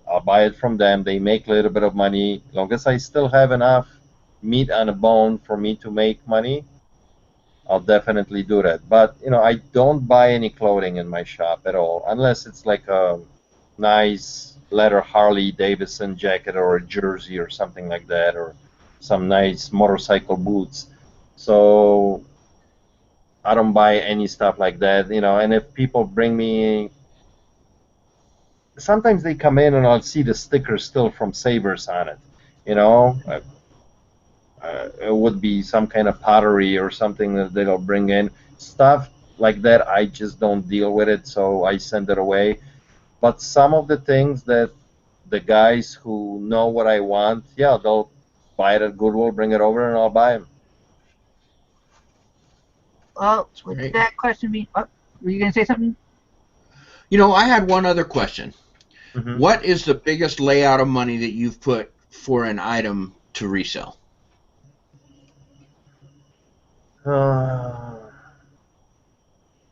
I'll buy it from them. They make a little bit of money. As long as I still have enough meat on the bone for me to make money, I'll definitely do that. But I don't buy any clothing in my shop at all, unless it's like a nice leather Harley Davidson jacket or a jersey or something like that, or some nice motorcycle boots. So I don't buy any stuff like that, And if people bring me, sometimes they come in and I'll see the sticker still from Savers on it, you know. It would be some kind of pottery or something that they'll bring in. Stuff like that, I just don't deal with it, so I send it away. But some of the things that the guys who know what I want, yeah, they'll buy it at Goodwill, bring it over, and I'll buy them. Well, That's with great. that question being, were you going to say something? I had one other question. Mm-hmm. What is the biggest layout of money that you've put for an item to resell?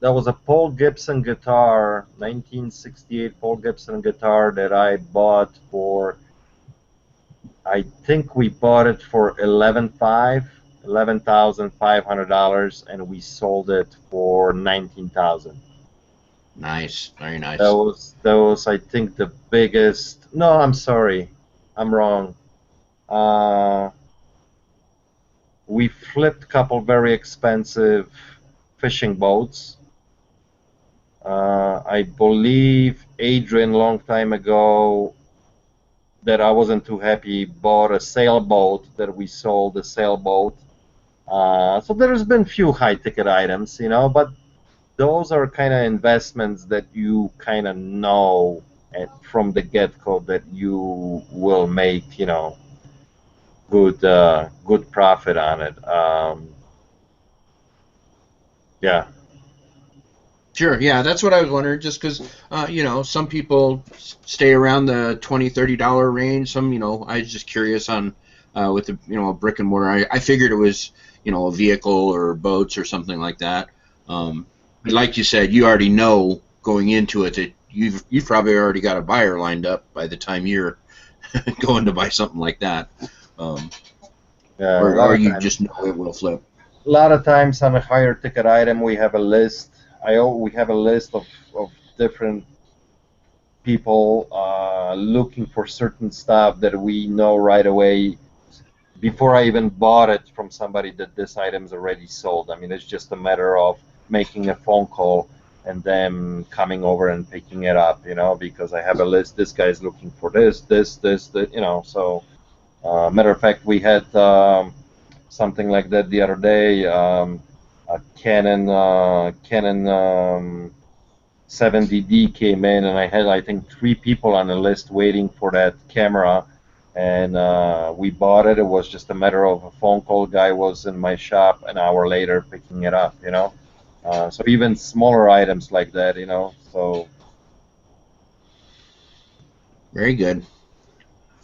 That was a Paul Gibson guitar, 1968 Paul Gibson guitar that I bought for, I think we bought it for $11,500, and we sold it for $19,000. Nice, very That nice. was I think the biggest. No, I'm sorry, I'm wrong. Uh, we flipped a couple very expensive fishing boats. I believe Adrian, long time ago, that I wasn't too happy, bought a sailboat that we sold, a sailboat. So there's been few high ticket items, but those are kind of investments that you kind of know from the get-go that you will make, good profit on it. Yeah. Sure, yeah, that's what I was wondering. Just because, some people stay around the $20-$30 range. Some, I was just curious on with the, a brick and mortar. I figured it was, a vehicle or boats or something like that. But like you said, you already know going into it that you've probably already got a buyer lined up by the time you're going to buy something like that, Yeah, or you just know it will flip. a lot of times on a higher ticket item, we have a list. We have a list of different people looking for certain stuff that we know right away before I even bought it from somebody that this item's already sold. I mean, it's just a matter of making a phone call and them coming over and picking it up, because I have a list. This guy's looking for this, So, matter of fact, we had something like that the other day. A Canon 70D came in, and I had, I think, 3 people on the list waiting for that camera, and we bought it. It was just a matter of a phone call. Guy was in my shop an hour later picking it up. So even smaller items like that. So Very good.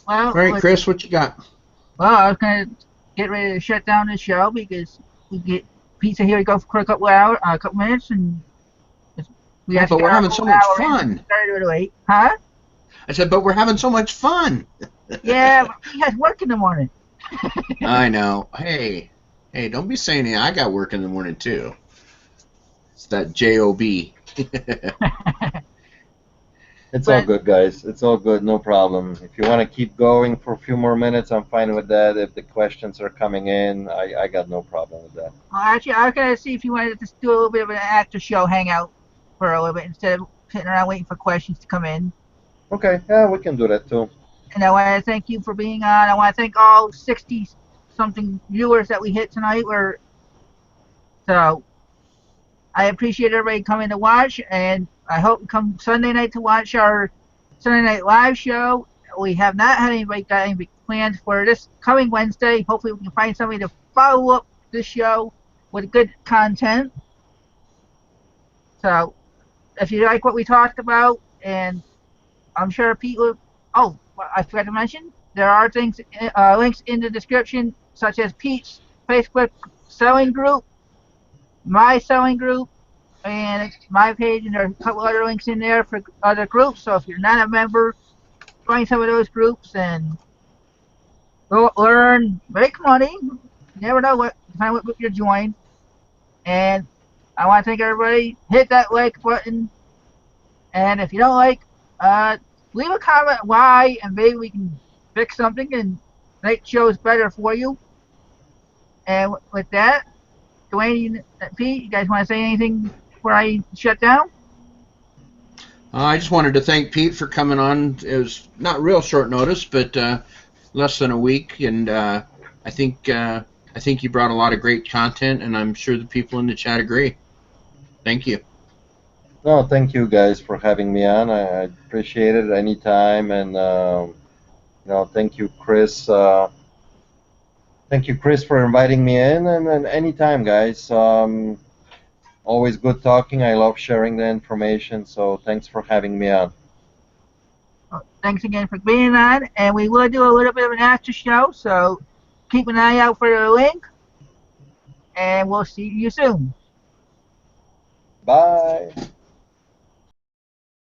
Well, All right, Chris, what you got? well, I was gonna get ready to shut down the show because we get pizza here to go for a couple hours, a couple minutes, and we have to But get we're our having whole so much hour in. fun. Started at 8, huh? I said, but we're having so much fun. Yeah, but he has work in the morning. I know. Hey, don't be saying it. I got work in the morning too. It's that job. it's all good, guys. It's all good. No problem. If you want to keep going for a few more minutes, I'm fine with that. If the questions are coming in, I got no problem with that. Well, actually, I was gonna see if you wanted to just do a little bit of an after show hangout for a little bit instead of sitting around waiting for questions to come in. Okay, yeah, we can do that too. And I want to thank you for being on. I want to thank all 60-something viewers that we hit tonight. So I appreciate everybody coming to watch, and I hope you come Sunday night to watch our Sunday Night Live show. We have not had anybody got any plans for this coming Wednesday. Hopefully, we can find somebody to follow up this show with good content. So if you like what we talked about, and I'm sure Pete will. Oh, I forgot to mention, there are links in the description, such as Pete's Facebook selling group, my selling group, and my page, and there are a couple other links in there for other groups. So if you're not a member, join some of those groups and learn, make money. You never know what group you join. And I want to thank everybody. Hit that like button, and if you don't like, leave a comment why, and maybe we can fix something and make shows better for you. And with that, Dwayne and Pete, you guys want to say anything before I shut down? I just wanted to thank Pete for coming on. It was not real short notice, but less than a week, and I think you brought a lot of great content, and I'm sure the people in the chat agree. Thank you. No, thank you guys for having me on. I appreciate it anytime, and thank you, Chris. Thank you, Chris, for inviting me in, and anytime, guys. Always good talking. I love sharing the information, so thanks for having me on. Well, thanks again for being on, and we will do a little bit of an after show, so keep an eye out for the link, and we'll see you soon. Bye.